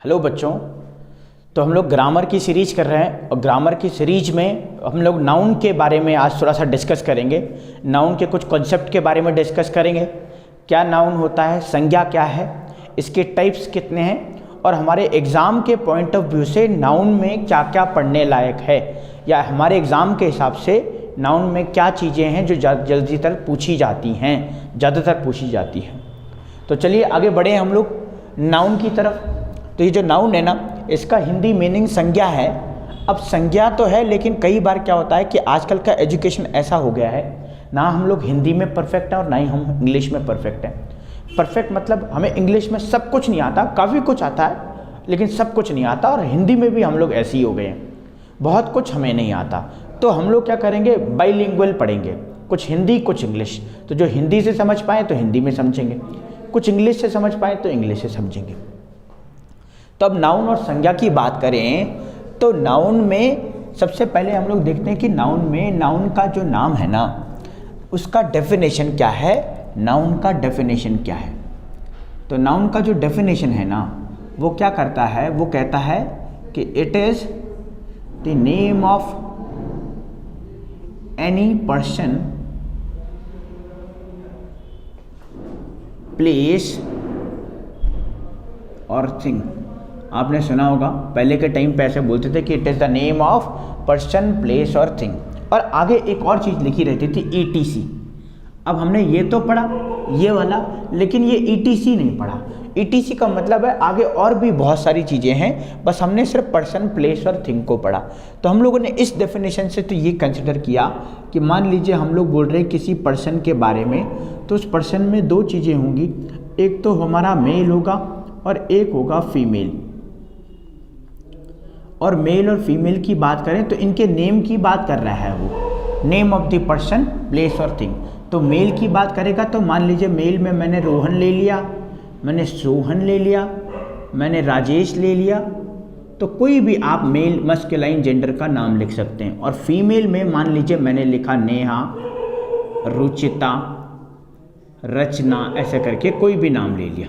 Hello बच्चों। तो हम लोग ग्रामर की सीरीज कर रहे हैं और ग्रामर की सीरीज में हम लोग नाउन के बारे में आज थोड़ा सा डिस्कस करेंगे। नाउन के कुछ कॉन्सेप्ट के बारे में डिस्कस करेंगे। क्या नाउन होता है, संज्ञा क्या है, इसके टाइप्स कितने हैं और हमारे एग्ज़ाम के पॉइंट ऑफ व्यू से नाउन में क्या क्या पढ़ने लायक है, या हमारे एग्ज़ाम के हिसाब से नाउन में क्या चीज़ें हैं जो ज़्यादातर पूछी जाती हैं। तो चलिए आगे बढ़े हम लोग नाउन की तरफ। तो ये जो नाउन है ना, इसका हिंदी मीनिंग संज्ञा है। अब संज्ञा तो है, लेकिन कई बार क्या होता है कि आजकल का एजुकेशन ऐसा हो गया है, ना हम लोग हिंदी में परफेक्ट हैं और ना ही हम इंग्लिश में परफेक्ट हैं। परफेक्ट मतलब हमें इंग्लिश में सब कुछ नहीं आता, काफ़ी कुछ आता है लेकिन सब कुछ नहीं आता, और हिंदी में भी हम लोग ऐसे ही हो गए हैं, बहुत कुछ हमें नहीं आता। तो हम लोग क्या करेंगे, बाइलिंगुअल पढ़ेंगे, कुछ हिंदी कुछ इंग्लिश। तो जो हिंदी से समझ पाए तो हिंदी में समझेंगे, कुछ इंग्लिश से समझ पाए तो इंग्लिश से समझेंगे। तो अब नाउन और संज्ञा की बात करें तो नाउन में सबसे पहले हम लोग देखते हैं कि नाउन का जो नाम है ना, उसका डेफिनेशन क्या है, नाउन का डेफिनेशन क्या है। तो नाउन का जो डेफिनेशन है ना, वो क्या करता है, वो कहता है कि it is the name of any person, place और थिंग। आपने सुना होगा पहले के टाइम पे ऐसे बोलते थे कि it is the name of person, place और थिंग, और आगे एक और चीज़ लिखी रहती थी ETC। अब हमने ये तो पढ़ा ये वाला, लेकिन ये ETC नहीं पढ़ा। ETC का मतलब है आगे और भी बहुत सारी चीज़ें हैं, बस हमने सिर्फ पर्सन, प्लेस और थिंग को पढ़ा। तो हम लोगों ने इस डेफिनेशन से तो ये कंसिडर किया कि मान लीजिए हम लोग बोल रहे हैं किसी पर्सन के बारे में, तो उस पर्सन में दो चीज़ें होंगी, एक तो हमारा मेल होगा और एक होगा फीमेल। और मेल और फीमेल की बात करें तो इनके नेम की बात कर रहा है वो, name of the person, place और थिंग। तो मेल की बात करेगा तो मान लीजिए मेल में मैंने रोहन ले लिया, मैंने सोहन ले लिया, मैंने राजेश ले लिया, तो कोई भी आप मेल मस्कुलाइन जेंडर का नाम लिख सकते हैं। और फीमेल में मान लीजिए मैंने लिखा नेहा, रुचिता, रचना, ऐसे करके कोई भी नाम ले लिया।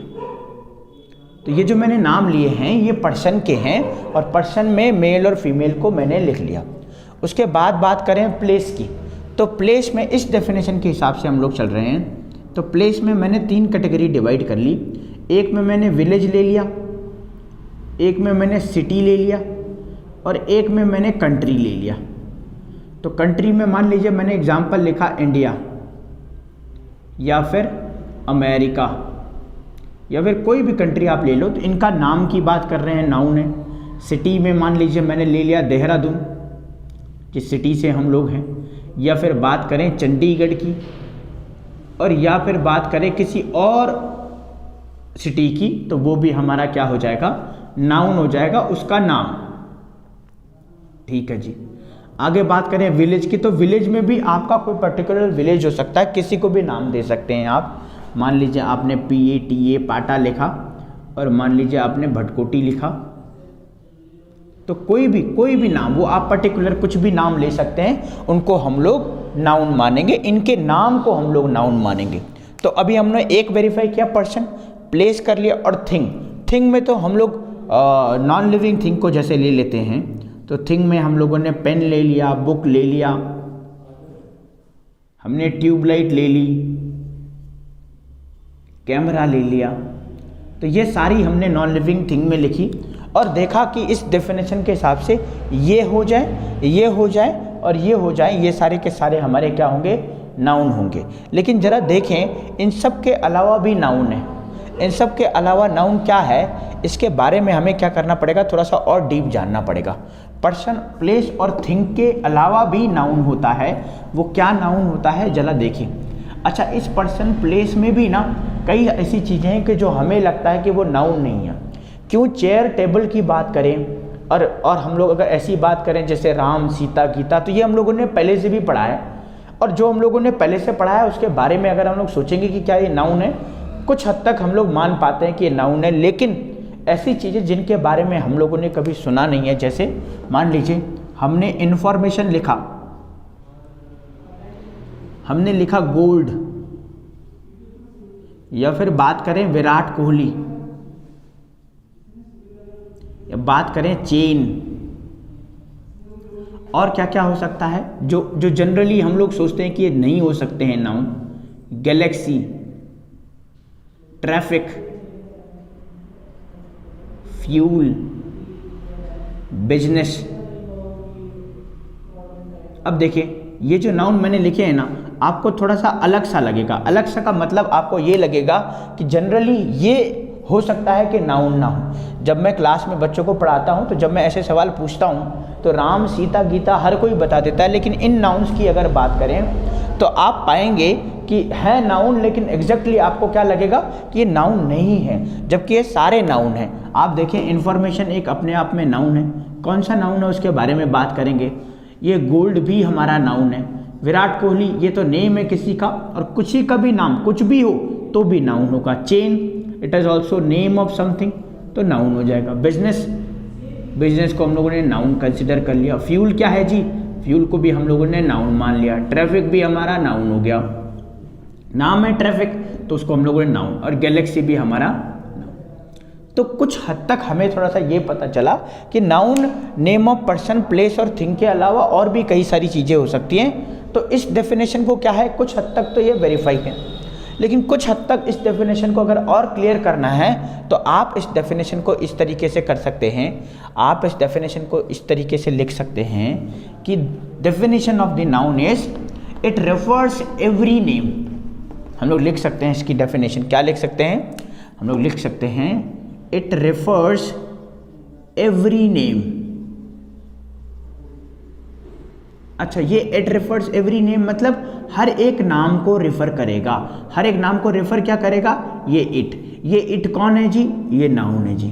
तो ये जो मैंने नाम लिए हैं ये पर्सन के हैं, और पर्सन में मेल और फीमेल को मैंने लिख लिया। उसके बाद बात करें प्लेस की, तो प्लेस में इस डेफिनेशन के हिसाब से हम लोग चल रहे हैं। तो प्लेस में मैंने 3 कैटेगरी डिवाइड कर ली। एक में मैंने विलेज ले लिया, एक में मैंने सिटी ले लिया, और एक में मैंने कंट्री ले लिया। तो कंट्री में मान लीजिए मैंने एग्जाम्पल लिखा इंडिया, या फिर अमेरिका, या फिर कोई भी कंट्री आप ले लो, तो इनका नाम की बात कर रहे हैं, नाउन है। सिटी में मान लीजिए मैंने ले लिया देहरादून, जिस सिटी से हम लोग हैं, या फिर बात करें चंडीगढ़ की, और या फिर बात करें किसी और सिटी की, तो वो भी हमारा क्या हो जाएगा, नाउन हो जाएगा, उसका नाम। ठीक है जी। आगे बात करें विलेज की, तो विलेज में भी आपका कोई पर्टिकुलर विलेज हो सकता है, किसी को भी नाम दे सकते हैं आप। मान लीजिए आपने PATA पाटा लिखा, और मान लीजिए आपने भटकोटी लिखा, तो कोई भी नाम, वो आप पर्टिकुलर कुछ भी नाम ले सकते हैं, उनको हम लोग नाउन मानेंगे, इनके नाम को हम लोग नाउन मानेंगे। तो अभी हमने एक वेरीफाई किया, पर्सन, प्लेस कर लिया, और थिंग में तो हम लोग नॉन लिविंग थिंग को जैसे ले लेते हैं। तो थिंग में हम लोगों ने पेन ले लिया, बुक ले लिया, हमने ट्यूबलाइट ले ली, कैमरा ले लिया। तो ये सारी हमने नॉन लिविंग थिंग में लिखी, और देखा कि इस डेफिनेशन के हिसाब से ये हो जाए, ये हो जाए और ये हो जाए, ये सारे के सारे हमारे क्या होंगे, नाउन होंगे। लेकिन ज़रा देखें, इन सब के अलावा भी नाउन है। इन सब के अलावा नाउन क्या है, इसके बारे में हमें क्या करना पड़ेगा, थोड़ा सा और डीप जानना पड़ेगा। पर्सन, प्लेस और थिंग के अलावा भी नाउन होता है, वो क्या नाउन होता है जरा देखिए। अच्छा, इस पर्सन, प्लेस में भी ना कई ऐसी चीज़ें हैं कि जो हमें लगता है कि वो नाउन नहीं है। क्यों, चेयर, टेबल की बात करें और हम लोग अगर ऐसी बात करें जैसे राम, सीता, गीता, तो ये हम लोगों ने पहले से भी पढ़ा है, और जो हम लोगों ने पहले से पढ़ा है उसके बारे में अगर हम लोग सोचेंगे कि क्या ये नाउन है, कुछ हद तक हम लोग मान पाते हैं कि ये नाउन है। लेकिन ऐसी चीज़ें जिनके बारे में हम लोगों ने कभी सुना नहीं है, जैसे मान लीजिए हमने इन्फॉर्मेशन लिखा, हमने लिखा गोल्ड, या फिर बात करें विराट कोहली, बात करें चेन, और क्या क्या हो सकता है जो जो जनरली हम लोग सोचते हैं कि ये नहीं हो सकते हैं noun, Galaxy, traffic, fuel, business. अब देखिए ये जो नाउन मैंने लिखे हैं ना, आपको थोड़ा सा अलग सा लगेगा। अलग सा का मतलब आपको ये लगेगा कि जनरली ये हो सकता है कि नाउन ना हो। जब मैं क्लास में बच्चों को पढ़ाता हूँ तो जब मैं ऐसे सवाल पूछता हूँ तो राम, सीता, गीता हर कोई बता देता है, लेकिन इन नाउन्स की अगर बात करें तो आप पाएंगे कि है नाउन, लेकिन एग्जैक्टली आपको क्या लगेगा कि ये नाउन नहीं है, जबकि ये सारे नाउन हैं। आप देखें इंफॉर्मेशन एक अपने आप में नाउन है। कौन सा नाउन है उसके बारे में बात करेंगे। ये गोल्ड भी हमारा नाउन है। विराट कोहली ये तो नेम है किसी का, और किसी का भी नाम कुछ भी हो तो भी नाउन होगा। Chain, it is also name of something, तो नाउन हो जाएगा। बिजनेस, बिजनेस को हम लोगों ने नाउन कंसिडर कर लिया। फ्यूल क्या है जी, फ्यूल को भी हम लोगों ने नाउन मान लिया। ट्रैफिक भी हमारा नाउन हो गया, नाम है ट्रैफिक तो उसको हम लोगों ने नाउन, और गैलेक्सी भी हमारा। तो कुछ हद तक हमें थोड़ा सा ये पता चला कि noun name of person, place और थिंग के अलावा और भी कई सारी चीज़ें हो सकती हैं। तो इस डेफिनेशन को क्या है, कुछ हद तक तो ये वेरीफाई है, लेकिन कुछ हद तक इस डेफिनेशन को अगर और क्लियर करना है तो आप इस डेफिनेशन को इस तरीके से कर सकते हैं। आप इस डेफिनेशन को इस तरीके से लिख सकते हैं कि definition of the noun is it refers every name. हम लोग लिख सकते हैं इसकी डेफिनेशन, क्या लिख सकते हैं, हम लोग लिख सकते हैं इट रेफर्स एवरी नेम। अच्छा, ये इट रेफर्स एवरी नेम मतलब हर एक नाम को रेफर करेगा। हर एक नाम को रेफर क्या करेगा, ये इट कौन है जी, ये नाउन है जी।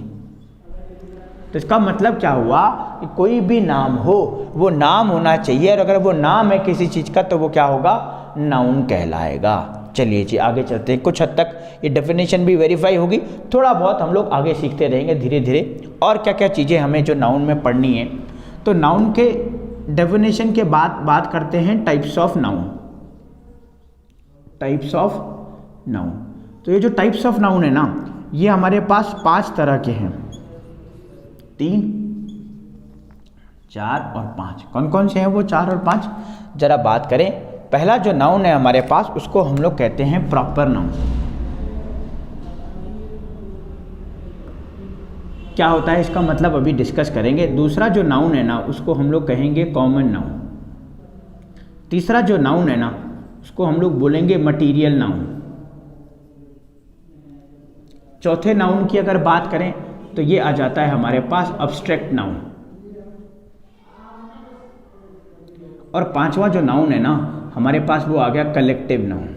तो इसका मतलब क्या हुआ कि कोई भी नाम हो वो नाम होना चाहिए, और अगर वो नाम है किसी चीज़ का तो वो क्या होगा, नाउन कहलाएगा। चलिए जी आगे चलते हैं। कुछ हद तक ये डेफिनेशन भी वेरीफाई होगी, थोड़ा बहुत हम लोग आगे सीखते रहेंगे धीरे धीरे और क्या क्या चीज़ें हमें जो नाउन में पढ़नी है। तो नाउन के डेफिनेशन के बाद बात करते हैं types of noun. Types of noun, तो ये जो टाइप्स ऑफ नाउन है ना, ये हमारे पास 5 तरह के हैं, 3, 4 और 5। कौन कौन से हैं वो 4 और 5, जरा बात करें। पहला जो नाउन है हमारे पास उसको हम लोग कहते हैं प्रॉपर नाउन। क्या होता है इसका मतलब अभी डिस्कस करेंगे। दूसरा जो नाउन है ना उसको हम लोग कहेंगे कॉमन नाउन। तीसरा जो नाउन है ना उसको हम लोग बोलेंगे मटीरियल नाउन। चौथे नाउन की अगर बात करें तो ये आ जाता है हमारे पास अब्स्ट्रैक्ट नाउन। और पांचवा जो नाउन है ना हमारे पास वो आ गया कलेक्टिव नाउन।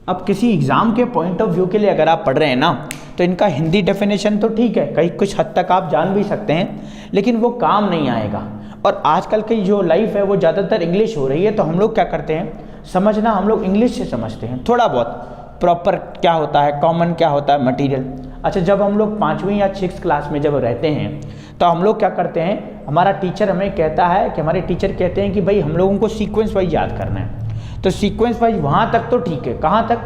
अब किसी एग्जाम के पॉइंट ऑफ व्यू के लिए अगर आप पढ़ रहे हैं ना तो इनका हिंदी डेफिनेशन तो ठीक है, कहीं कुछ हद तक आप जान भी सकते हैं, लेकिन वो काम नहीं आएगा। और आजकल की जो लाइफ है वो ज़्यादातर इंग्लिश हो रही है, तो हम लोग क्या करते हैं, समझना हम लोग इंग्लिश से समझते हैं थोड़ा बहुत। प्रॉपर क्या होता है, कॉमन क्या होता है, मटीरियल। अच्छा, जब हम लोग 5वीं या 6th क्लास में जब रहते हैं तो हम लोग क्या करते हैं, हमारा टीचर हमें कहता है कि हमारे टीचर कहते हैं कि भाई हम लोगों को सीक्वेंस वाइज याद करना है। तो सीक्वेंस वाइज वहाँ तक तो ठीक है, कहाँ तक,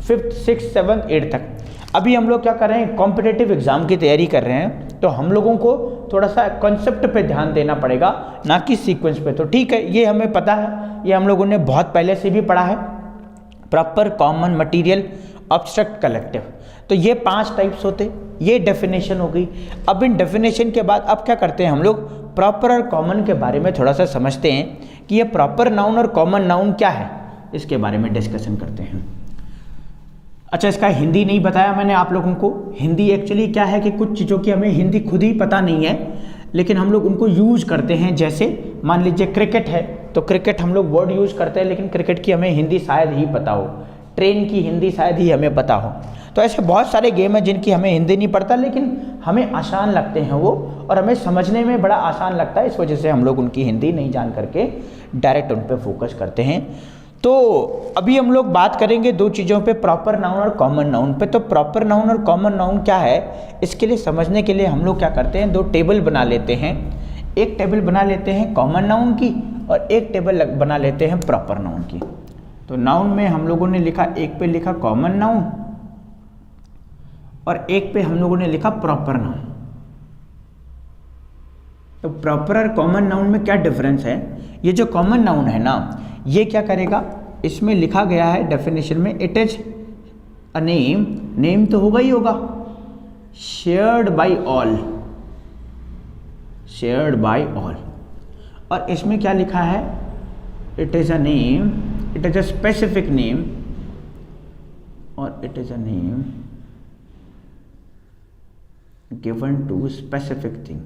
5th, 6th, 7th, 8th तक। अभी हम लोग क्या कर रहे हैं, कॉम्पिटिटिव एग्जाम की तैयारी कर रहे हैं, तो हम लोगों को थोड़ा सा कॉन्सेप्ट पे ध्यान देना पड़ेगा, ना कि सीक्वेंस पे। तो ठीक है, ये हमें पता है, ये हम लोगों ने बहुत पहले से भी पढ़ा है, proper, common, material, abstract, collective. तो ये 5 टाइप्स होते, ये डेफिनेशन हो गई। अब इन डेफिनेशन के बाद अब क्या करते हैं हम लोग, प्रॉपर और कॉमन के बारे में थोड़ा सा समझते हैं कि ये प्रॉपर नाउन और कॉमन नाउन क्या है, इसके बारे में डिस्कशन करते हैं। अच्छा, इसका हिंदी नहीं बताया मैंने आप लोगों को। हिंदी एक्चुअली क्या है कि कुछ चीज़ों की हमें हिंदी खुद ही पता नहीं है, लेकिन हम लोग उनको यूज़ करते हैं। जैसे मान लीजिए क्रिकेट है, तो क्रिकेट हम लोग वर्ड यूज़ करते हैं, लेकिन क्रिकेट की हमें हिंदी शायद ही पता हो। ट्रेन की हिंदी शायद ही हमें पता हो। तो ऐसे बहुत सारे गेम हैं जिनकी हमें हिंदी नहीं पड़ता, लेकिन हमें आसान लगते हैं वो, और हमें समझने में बड़ा आसान लगता है। इस वजह से हम लोग उनकी हिंदी नहीं जान करके डायरेक्ट उन पर फोकस करते हैं। तो अभी हम लोग बात करेंगे 2 चीज़ों पे, प्रॉपर नाउन और कॉमन नाउन पे। तो प्रॉपर नाउन और कॉमन नाउन क्या है, इसके लिए समझने के लिए हम लोग क्या करते हैं, 2 टेबल बना लेते हैं। एक टेबल बना लेते हैं कॉमन नाउन की, और एक टेबल बना लेते हैं प्रॉपर नाउन की। तो नाउन में हम लोगों ने लिखा, एक पे लिखा कॉमन नाउन, और एक पे हम लोगों ने लिखा प्रॉपर नाउन। तो प्रॉपर और कॉमन नाउन में क्या डिफरेंस है? ये जो कॉमन नाउन है ना, ये क्या करेगा, इसमें लिखा गया है डेफिनेशन में, it is a name, name तो होगा ही होगा, shared by all, shared by all. और इसमें क्या लिखा है, it is a name, it is a specific name, और it is a name given to specific thing.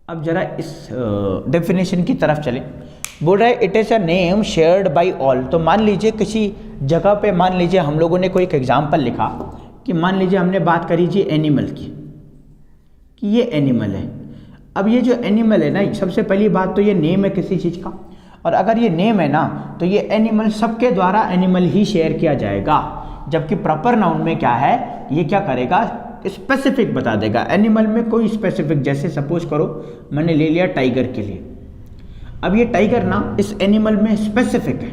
अब जरा इस डेफिनेशन की तरफ चले। बोल रहा है it is a name shared by all. तो मान लीजिए किसी जगह पे, मान लीजिए हम लोगों ने कोई एक एग्जांपल लिखा कि मान लीजिए हमने बात करी जी एनिमल की, कि ये एनिमल है। अब ये जो एनिमल है ना, सबसे पहली बात तो ये नेम है किसी चीज़ का, और अगर ये नेम है ना तो ये एनिमल सबके द्वारा एनिमल ही शेयर किया जाएगा। जबकि प्रॉपर नाउन में क्या है, ये क्या करेगा, स्पेसिफिक बता देगा। एनिमल में कोई स्पेसिफिक, जैसे सपोज करो मैंने ले लिया टाइगर के लिए, अब ये टाइगर ना इस एनिमल में स्पेसिफिक है,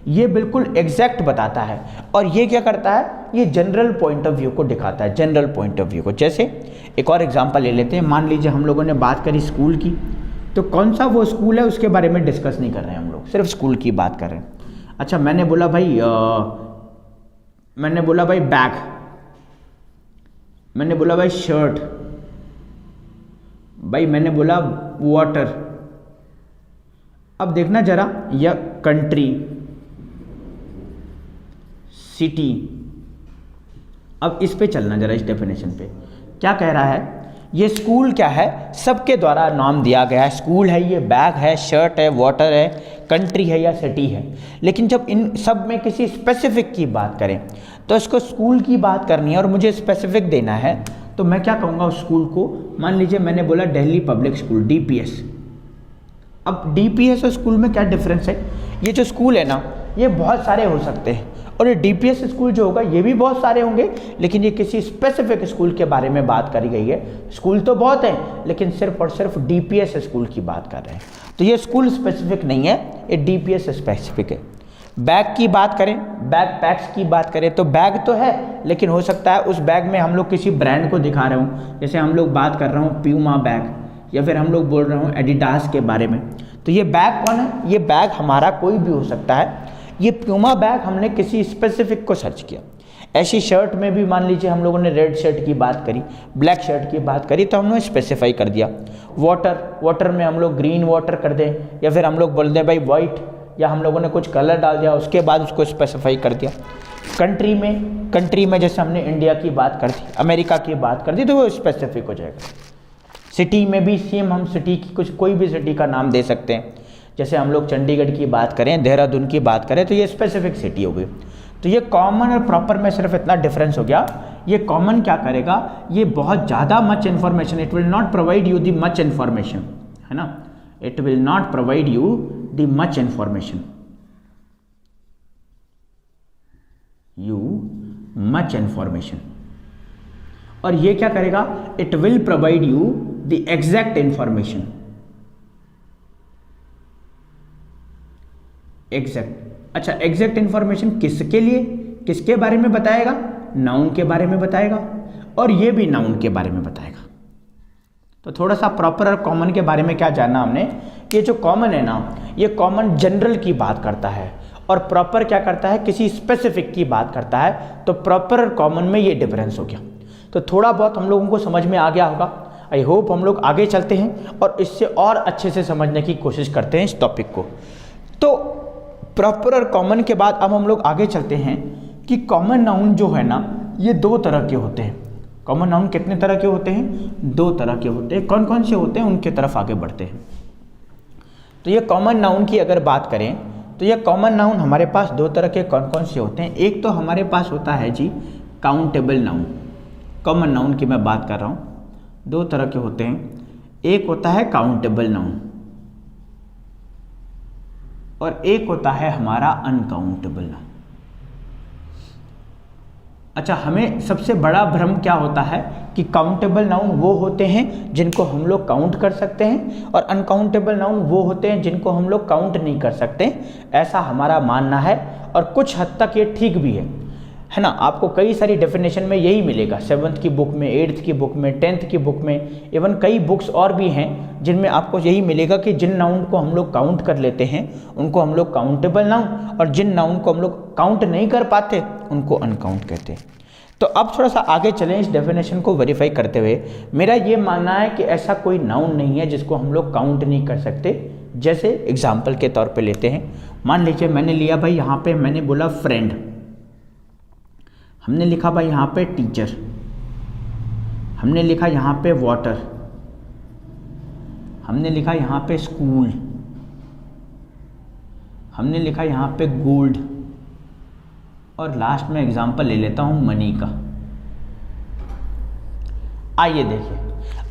ये बिल्कुल एग्जैक्ट बताता है। और ये क्या करता है, ये जनरल पॉइंट ऑफ व्यू को दिखाता है, जनरल पॉइंट ऑफ व्यू को। जैसे एक और एग्जांपल ले लेते हैं, मान लीजिए हम लोगों ने बात करी स्कूल की, तो कौन सा वो स्कूल है उसके बारे में डिस्कस नहीं कर रहे हैं हम लोग, सिर्फ स्कूल की बात कर रहे हैं। अच्छा, मैंने बोला भाई बैग, मैंने बोला भाई शर्ट, भाई मैंने बोला वाटर। अब देखना जरा, या कंट्री, सिटी। अब इस पे चलना जरा, इस डेफिनेशन पे क्या कह रहा है, ये स्कूल क्या है, सबके द्वारा नाम दिया गया है। स्कूल है, ये बैग है, शर्ट है, वाटर है, कंट्री है या सिटी है। लेकिन जब इन सब में किसी स्पेसिफिक की बात करें, तो इसको स्कूल की बात करनी है और मुझे स्पेसिफिक देना है, तो मैं क्या कहूँगा उस स्कूल को, मान लीजिए मैंने बोला दिल्ली पब्लिक स्कूल, डीपीएस। अब डीपीएस और स्कूल में क्या डिफरेंस है, ये जो स्कूल है ना, ये बहुत सारे हो सकते हैं, और ये डीपीएस स्कूल जो होगा ये भी बहुत सारे होंगे, लेकिन ये किसी स्पेसिफिक स्कूल के बारे में बात करी गई है। स्कूल तो बहुत है, लेकिन सिर्फ और सिर्फ डीपीएस स्कूल की बात कर रहे हैं, तो ये स्कूल स्पेसिफिक नहीं है, ये डीपीएस स्पेसिफिक है। बैग की बात करें, बैग पैक्स की बात करें, तो बैग तो है, लेकिन हो सकता है उस बैग में हम लोग किसी ब्रांड को दिखा रहे हूँ, जैसे हम लोग बात कर रहे हूँ प्यूमा बैग, या फिर हम लोग बोल रहे हूँ एडिडास के बारे में। तो ये बैग कौन है, ये बैग हमारा कोई भी हो सकता है। ये प्यूमा बैग हमने किसी स्पेसिफिक को सर्च किया। ऐसी शर्ट में भी मान लीजिए हम लोगों ने रेड शर्ट की बात करी, ब्लैक शर्ट की बात करी, तो हमने स्पेसिफाई कर दिया। वाटर, वाटर में हम लोग ग्रीन वाटर कर दें, या फिर हम लोग बोल दें भाई वाइट, या हम लोगों ने कुछ कलर डाल दिया, उसके बाद उसको स्पेसिफाई कर दिया। कंट्री में जैसे हमने इंडिया की बात कर दी, अमेरिका की बात कर दी, तो वो स्पेसिफिक हो जाएगा। सिटी में भी सेम, हम सिटी की कुछ कोई भी सिटी का नाम दे सकते हैं। जैसे हम लोग चंडीगढ़ की बात करें, देहरादून की बात करें, तो ये स्पेसिफिक सिटी हो गई। तो ये कॉमन और प्रॉपर में सिर्फ इतना डिफरेंस हो गया। ये कॉमन क्या करेगा, ये बहुत ज़्यादा much information, it will not provide you the much information, है ना, it will not provide you the much information, much information. और ये क्या करेगा, it will provide you the exact information, exact. अच्छा, एग्जैक्ट इन्फॉर्मेशन किसके लिए, किसके बारे में बताएगा, नाउन के बारे में बताएगा, और ये भी नाउन के बारे में बताएगा। तो थोड़ा सा प्रॉपर और कॉमन के बारे में क्या जानना हमने, कि जो कॉमन है ना, ये कॉमन जनरल की बात करता है, और प्रॉपर क्या करता है, किसी स्पेसिफिक की बात करता है। तो प्रॉपर और कॉमन में ये डिफरेंस हो गया। तो थोड़ा बहुत हम लोगों को समझ में आ गया होगा। आई होप हम लोग आगे चलते हैं और इससे और अच्छे से समझने की कोशिश करते हैं इस टॉपिक को। तो प्रॉपर और कॉमन के बाद अब हम लोग आगे चलते हैं कि कॉमन नाउन जो है ना, ये दो तरह के होते हैं। कॉमन नाउन कितने तरह के होते हैं, दो तरह के होते हैं। कौन कौन से होते हैं, उनके तरफ आगे बढ़ते हैं। तो ये कॉमन नाउन की अगर बात करें, तो ये कॉमन नाउन हमारे पास दो तरह के कौन कौन से होते हैं। एक तो हमारे पास होता है जी काउंटेबल नाउन। कॉमन नाउन की मैं बात कर रहा हूँ, दो तरह के होते हैं। एक होता है काउंटेबल नाउन और एक होता है हमारा अनकाउंटेबल नाउन। अच्छा, हमें सबसे बड़ा भ्रम क्या होता है कि काउंटेबल नाउन वो होते हैं जिनको हम लोग काउंट कर सकते हैं, और अनकाउंटेबल नाउन वो होते हैं जिनको हम लोग काउंट नहीं कर सकते। ऐसा हमारा मानना है, और कुछ हद तक ये ठीक भी है ना। आपको कई सारी डेफिनेशन में यही मिलेगा, 7th की बुक में, 8th की बुक में, 10th की बुक में, इवन कई बुक्स और भी हैं जिनमें आपको यही मिलेगा कि जिन नाउन को हम लोग काउंट कर लेते हैं उनको हम लोग काउंटेबल नाउन, और जिन नाउन को हम लोग काउंट नहीं कर पाते उनको अनकाउंट कहते हैं। तो अब थोड़ा सा आगे चलें इस डेफिनेशन को वेरीफाई करते हुए। मेरा ये मानना है कि ऐसा कोई नाउन नहीं है जिसको हम लोग काउंट नहीं कर सकते। जैसे एग्जाम्पल के तौर पे लेते हैं, मान लीजिए मैंने लिया भाई यहाँ पे, मैंने बोला फ्रेंड, हमने लिखा भाई यहाँ पे टीचर, हमने लिखा यहाँ पे वाटर, हमने लिखा यहाँ पे स्कूल, हमने लिखा यहाँ पे गोल्ड, और लास्ट में एग्जाम्पल ले लेता हूँ मनी का। आइए देखिए,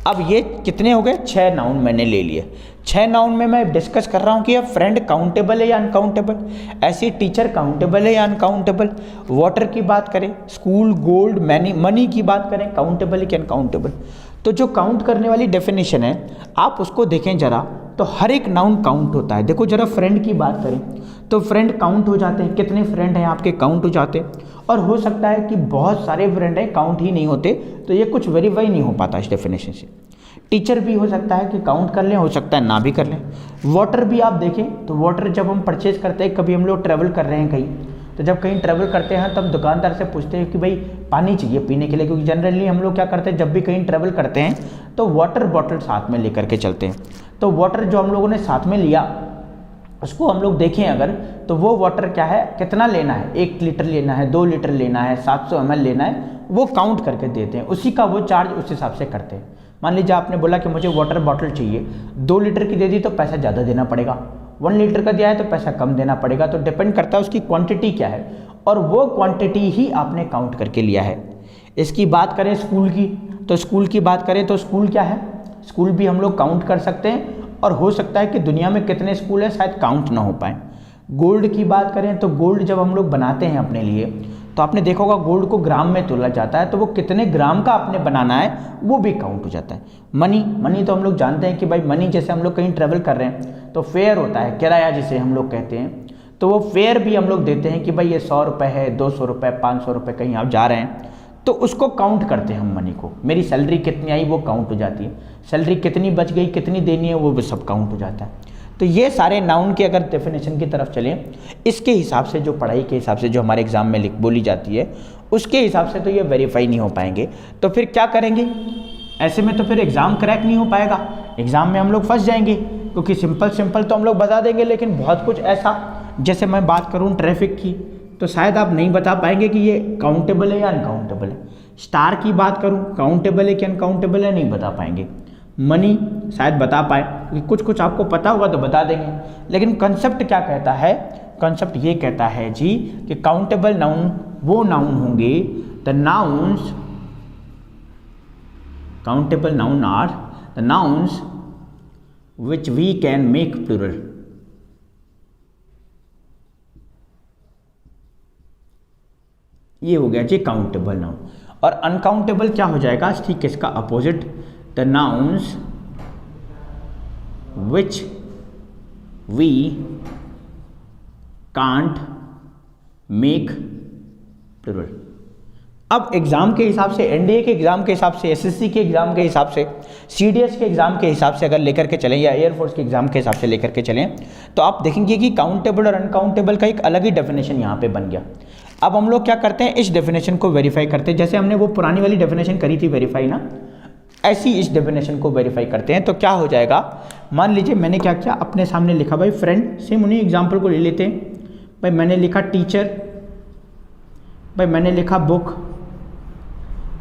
अब ये कितने हो गए, 6 नाउन मैंने ले लिए। 6 नाउन में मैं डिस्कस कर रहा हूँ कि ये फ्रेंड काउंटेबल है या अनकाउंटेबल, ऐसी टीचर काउंटेबल है या अनकाउंटेबल, वाटर की बात करें, स्कूल, गोल्ड, मनी की बात करें, काउंटेबल है कि अनकाउंटेबल। तो जो काउंट करने वाली डेफिनेशन है आप उसको देखें जरा, तो हर एक नाउन काउंट होता है। देखो जरा फ्रेंड की बात करें तो फ्रेंड काउंट हो जाते हैं, कितने फ्रेंड हैं आपके काउंट हो जाते हैं, और हो सकता है कि बहुत सारे फ्रेंड हैं काउंट ही नहीं होते, तो ये कुछ वेरीफाई नहीं हो पाता इस डेफिनेशन से। टीचर भी हो सकता है कि काउंट कर लें, हो सकता है ना भी कर लें। वाटर भी आप देखें तो वाटर जब हम परचेज करते हैं, कभी हम लोग ट्रैवल कर रहे हैं कहीं, तो जब कहीं ट्रैवल करते हैं तब दुकानदार से पूछते हैं कि भाई पानी चाहिए पीने के लिए, क्योंकि जनरली हम लोग क्या करते हैं जब भी कहीं ट्रैवल करते हैं तो वाटर बॉटल साथ में लेकर के चलते हैं। तो वाटर जो हम लोगों ने साथ में लिया उसको हम लोग देखें अगर, तो वो वाटर क्या है, कितना लेना है, 1 लीटर लेना है, 2 लीटर लेना है, 700 ml लेना है, वो काउंट करके देते हैं, उसी का वो चार्ज उस हिसाब से करते हैं। मान लीजिए आपने बोला कि मुझे वाटर बॉटल चाहिए, 2 लीटर की दे दी तो पैसा ज़्यादा देना पड़ेगा, 1 लीटर का दिया है तो पैसा कम देना पड़ेगा। तो डिपेंड करता है उसकी क्वांटिटी क्या है, और वो क्वांटिटी ही आपने काउंट करके लिया है। इसकी बात करें स्कूल की, तो स्कूल की बात करें तो स्कूल क्या है, स्कूल भी हम लोग काउंट कर सकते हैं, और हो सकता है कि दुनिया में कितने स्कूल हैं शायद काउंट ना हो पाए। गोल्ड की बात करें तो गोल्ड जब हम लोग बनाते हैं अपने लिए, तो आपने देखा होगा गोल्ड को ग्राम में तोला जाता है, तो वो कितने ग्राम का आपने बनाना है वो भी काउंट हो जाता है। मनी तो हम लोग जानते हैं कि भाई मनी, जैसे हम लोग कहीं ट्रैवल कर रहे हैं तो फेयर होता है, किराया जिसे हम लोग कहते हैं, तो वो फेयर भी हम लोग देते हैं कि भाई ये 100 रुपये है, 200 रुपये, 500 रुपये, कहीं आप जा रहे हैं तो उसको काउंट करते हैं हम मनी को। मेरी सैलरी कितनी आई वो काउंट हो जाती है, सैलरी कितनी बच गई, कितनी देनी है, वो भी सब काउंट हो जाता है। तो ये सारे नाउन की अगर डेफिनेशन की तरफ चलें, इसके हिसाब से जो पढ़ाई के हिसाब से जो हमारे एग्जाम में बोली जाती है उसके हिसाब से तो ये वेरीफाई नहीं हो पाएंगे। तो फिर क्या करेंगे, ऐसे में तो फिर एग्ज़ाम क्रैक नहीं हो पाएगा, एग्ज़ाम में हम लोग फंस जाएंगे, क्योंकि सिंपल तो हम लोग बता देंगे, लेकिन बहुत कुछ ऐसा, जैसे मैं बात करूँ ट्रैफिक की, तो शायद आप नहीं बता पाएंगे कि ये काउंटेबल है या अनकाउंटेबल है। स्टार की बात करूँ, काउंटेबल है कि अनकाउंटेबल है, नहीं बता पाएंगे। मनी शायद बता पाए, क्योंकि कुछ आपको पता होगा तो बता देंगे, लेकिन कंसेप्ट क्या कहता है, कंसेप्ट ये कहता है जी कि काउंटेबल नाउन वो नाउन होंगे, the nouns, countable noun are the nouns which we can make plural. ये हो गया जी काउंटेबल नाउन। और अनकाउंटेबल क्या हो जाएगा, ठीक है, इसका opposite, the nouns which we can't make plural. अब एग्जाम के हिसाब से, एनडीए के एग्जाम के हिसाब से, एसएससी के एग्जाम के हिसाब से, सीडीएस के एग्जाम के हिसाब से अगर लेकर के चलें, या एयरफोर्स के एग्जाम के हिसाब से लेकर के चलें, तो आप देखेंगे कि काउंटेबल और अनकाउंटेबल का एक अलग ही डेफिनेशन यहाँ पे बन गया। अब हम लोग क्या करते हैं, इस डेफिनेशन को वेरीफाई करते हैं, जैसे हमने वो पुरानी वाली डेफिनेशन करी थी वेरीफाई ना, ऐसी इस डेफिनेशन को वेरीफाई करते हैं। तो क्या हो जाएगा, मान लीजिए मैंने क्या किया, अपने सामने लिखा भाई फ्रेंड, सेम उन्हीं एग्जाम्पल को ले लेते हैं। भाई मैंने लिखा टीचर, भाई मैंने लिखा बुक,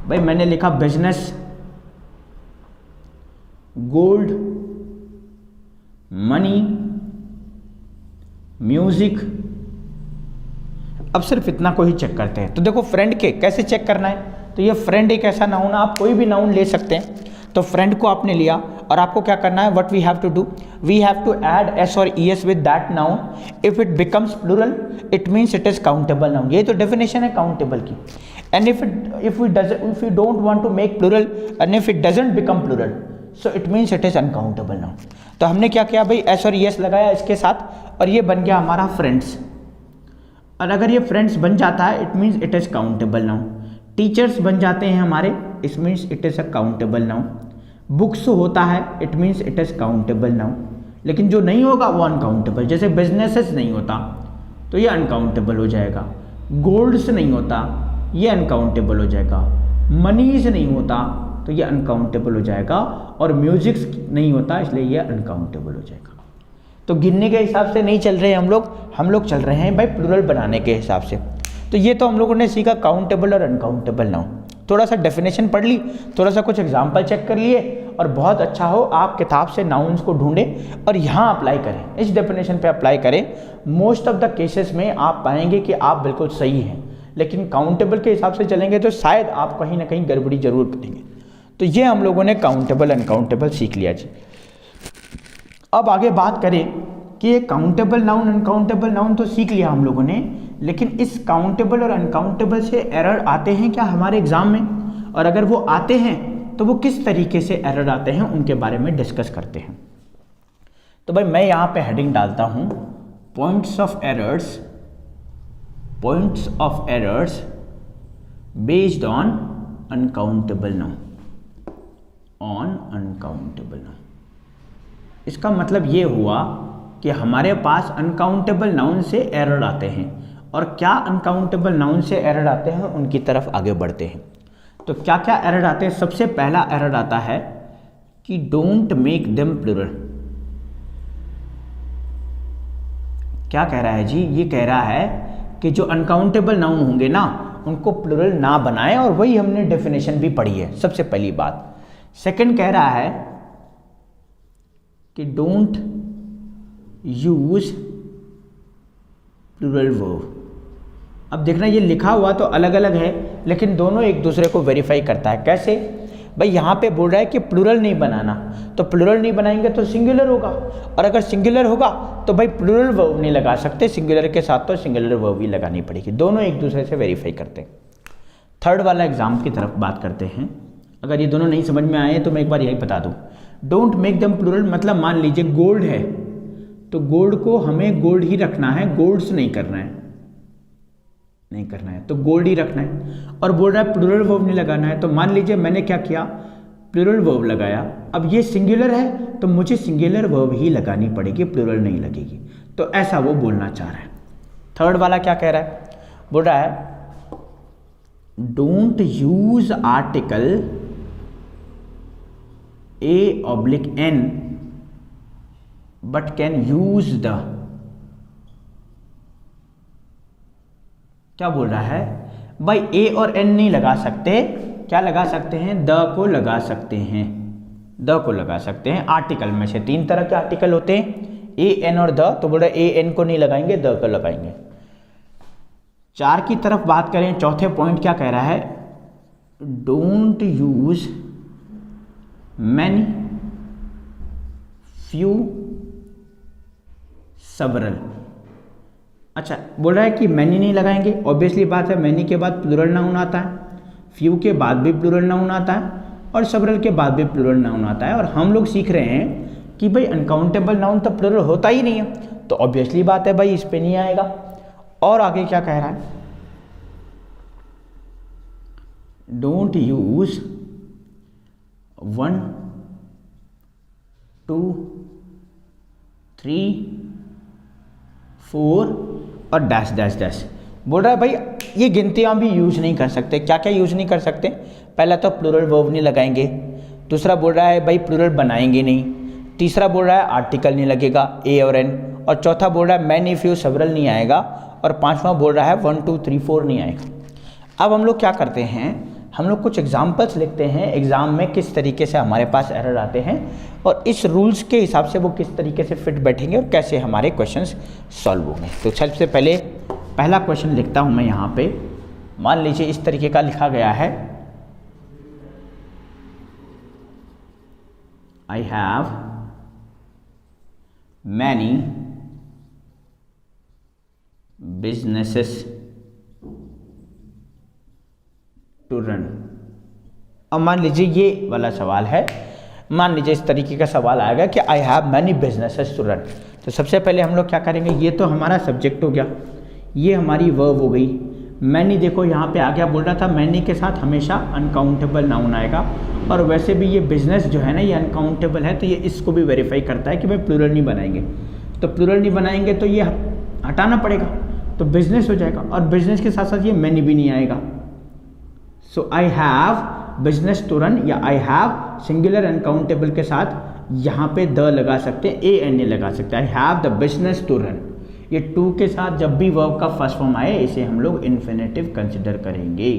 भाई मैंने लिखा बिजनेस, गोल्ड, मनी, म्यूजिक। अब सिर्फ इतना को ही चेक करते हैं। तो देखो फ्रेंड के कैसे चेक करना है, तो ये फ्रेंड एक ऐसा नाउन, आप कोई भी नाउन ले सकते हैं। तो फ्रेंड को आपने लिया और आपको क्या करना है, what we have to do, we have to add S और E S with that noun, if it becomes plural it means it is countable noun. ये तो डेफिनेशन है काउंटेबल की। And if you don't want to make plural and if it doesn't become plural so it means it is uncountable noun. तो हमने क्या किया भाई, S और ई एस लगाया इसके साथ, और ये बन गया हमारा फ्रेंड्स। और अगर ये फ्रेंड्स बन जाता है it means it is countable noun. Teachers बन जाते हैं हमारे, it means it is a countable noun. Books होता है it means it is countable noun. लेकिन जो नहीं होगा वो अनकाउंटेबल, जैसे बिजनेसेस नहीं होता तो ये अनकाउंटेबल हो जाएगा। गोल्ड्स नहीं होता ये अनकाउंटेबल हो जाएगा। मनीज नहीं होता तो ये अनकाउंटेबल हो जाएगा। और म्यूजिक्स नहीं होता इसलिए ये अनकाउंटेबल हो जाएगा। तो गिनने के हिसाब से नहीं चल रहे हैं हम लोग चल रहे हैं भाई प्लूरल बनाने के हिसाब से। तो ये तो हम लोगों ने सीखा काउंटेबल और अनकाउंटेबल नाउन। थोड़ा सा डेफिनेशन पढ़ ली, थोड़ा सा कुछ एग्जाम्पल चेक कर लिए, और बहुत अच्छा हो आप किताब से नाउन्स को ढूंढें और यहाँ अप्लाई करें, इस डेफिनेशन पे अप्लाई करें। मोस्ट ऑफ द केसेस में आप पाएंगे कि आप बिल्कुल सही हैं, लेकिन काउंटेबल के हिसाब से चलेंगे तो शायद आप कहीं ना कहीं गड़बड़ी जरूर करेंगे। तो ये हम लोगों ने काउंटेबल अनकाउंटेबल सीख लिया जी। अब आगे बात करें कि ये काउंटेबल नाउन अनकाउंटेबल नाउन तो सीख लिया हम लोगों ने, लेकिन इस काउंटेबल और अनकाउंटेबल से एरर आते हैं क्या हमारे एग्जाम में, और अगर वो आते हैं तो वो किस तरीके से एरर आते हैं उनके बारे में डिस्कस करते हैं। तो भाई मैं यहाँ पे हेडिंग डालता हूँ points of errors based on uncountable noun. इसका मतलब ये हुआ कि हमारे पास अनकाउंटेबल नाउन से एरर आते हैं, और क्या अनकाउंटेबल नाउन से एरर आते हैं उनकी तरफ आगे बढ़ते हैं। तो क्या क्या एरर आते हैं। सबसे पहला एरर आता है कि डोंट मेक देम प्लूरल। क्या कह रहा है जी, ये कह रहा है कि जो अनकाउंटेबल नाउन होंगे ना उनको प्लूरल ना बनाएं, और वही हमने डेफिनेशन भी पढ़ी है सबसे पहली बात। सेकंड कह रहा है कि डोंट यूज प्लूरल वर्ब। अब देखना ये लिखा हुआ तो अलग अलग है, लेकिन दोनों एक दूसरे को वेरीफाई करता है। कैसे भाई, यहाँ पे बोल रहा है कि प्लूरल नहीं बनाना, तो प्लूरल नहीं बनाएंगे तो सिंगुलर होगा, और अगर सिंगुलर होगा तो भाई प्लूरल वर्ब नहीं लगा सकते, सिंगुलर के साथ तो सिंगुलर वर्ब ही लगानी पड़ेगी। दोनों एक दूसरे से वेरीफाई करते हैं। थर्ड वाला एग्जाम की तरफ बात करते हैं। अगर ये दोनों नहीं समझ में आए तो मैं एक बार यही बता दूँ। डोंट मेक देम प्लूरल मतलब मान लीजिए गोल्ड है तो गोल्ड को हमें गोल्ड ही रखना है, गोल्ड्स नहीं करना है तो गोल्ड ही रखना है। और बोल रहा है प्लूरल वर्ब नहीं लगाना है, तो मान लीजिए मैंने क्या किया, प्लूरल वर्ब लगाया। अब ये सिंगुलर है तो मुझे सिंगुलर वर्ब ही लगानी पड़ेगी, प्लूरल नहीं लगेगी। तो ऐसा वो बोलना चाह रहा है। थर्ड वाला क्या कह रहा है, बोल रहा है don't use article A/N but can use the. क्या बोल रहा है भाई, A और N नहीं लगा सकते, क्या लगा सकते हैं, द को लगा सकते हैं। आर्टिकल में से 3 तरह के आर्टिकल होते हैं, A, N और द। तो बोल रहा है A, N को नहीं लगाएंगे, द को लगाएंगे। 4 की तरफ बात करें, चौथे पॉइंट क्या कह रहा है, don't use many, few, several. अच्छा, बोल रहा है कि मैनी नहीं लगाएंगे, ऑब्वियसली बात है, मैनी के बाद प्लूरल नाउन आता है, फ्यू के बाद भी प्लूरल नाउन आता है, और सेवरल के बाद भी प्लूरल नाउन आता है। और हम लोग सीख रहे हैं कि भाई अनकाउंटेबल नाउन तो प्लूरल होता ही नहीं है, तो ऑब्वियसली बात है भाई इस पे नहीं आएगा। और आगे क्या कह रहा है, डोंट यूज 1, 2, 3, 4 और डैश डैश डैश। बोल रहा है भाई ये गिनतियाँ भी यूज नहीं कर सकते। क्या क्या यूज नहीं कर सकते, पहला तो प्लूरल वर्ब नहीं लगाएंगे, दूसरा बोल रहा है भाई प्लूरल बनाएंगे नहीं, तीसरा बोल रहा है आर्टिकल नहीं लगेगा A और N, और चौथा बोल रहा है मैनी, फ्यू, सेवरल नहीं आएगा, और पांचवा बोल रहा है 1, 2, 3, 4 नहीं आएगा। अब हम लोग क्या करते हैं, हम लोग कुछ एग्जाम्पल्स लिखते हैं एग्जाम में किस तरीके से हमारे पास एरर आते हैं, और इस रूल्स के हिसाब से वो किस तरीके से फिट बैठेंगे और कैसे हमारे क्वेश्चंस सॉल्व होंगे। तो सबसे पहले पहला क्वेश्चन लिखता हूं मैं यहाँ पे। मान लीजिए इस तरीके का लिखा गया है, I have many businesses to run. अब मान लीजिए ये वाला सवाल है, मान लीजिए इस तरीके का सवाल आएगा कि I have many businesses to run. तो सबसे पहले हम लोग क्या करेंगे, ये तो हमारा सब्जेक्ट हो गया, ये हमारी वर्ब हो गई। मैनी देखो यहाँ पे आ गया, बोल रहा था मैनी के साथ हमेशा अनकाउंटेबल नाउन आएगा, और वैसे भी ये बिजनेस जो है ना ये अनकाउंटेबल है, तो ये इसको भी वेरीफाई करता है कि भाई प्लूरल नहीं बनाएंगे, तो प्लूरल नहीं बनाएंगे तो ये हटाना पड़ेगा, तो बिजनेस हो जाएगा, और बिजनेस के साथ साथ ये मैनी भी नहीं आएगा। So I have business to run, या आई हैव सिंगुलर अनकाउंटेबल के साथ यहाँ पे द लगा सकते हैं, ए एन ए लगा सकते हैं, I have the business to run. ये टू के साथ जब भी वर्ब का फर्स्ट फॉर्म आए इसे हम लोग इन्फिनेटिव कंसिडर करेंगे।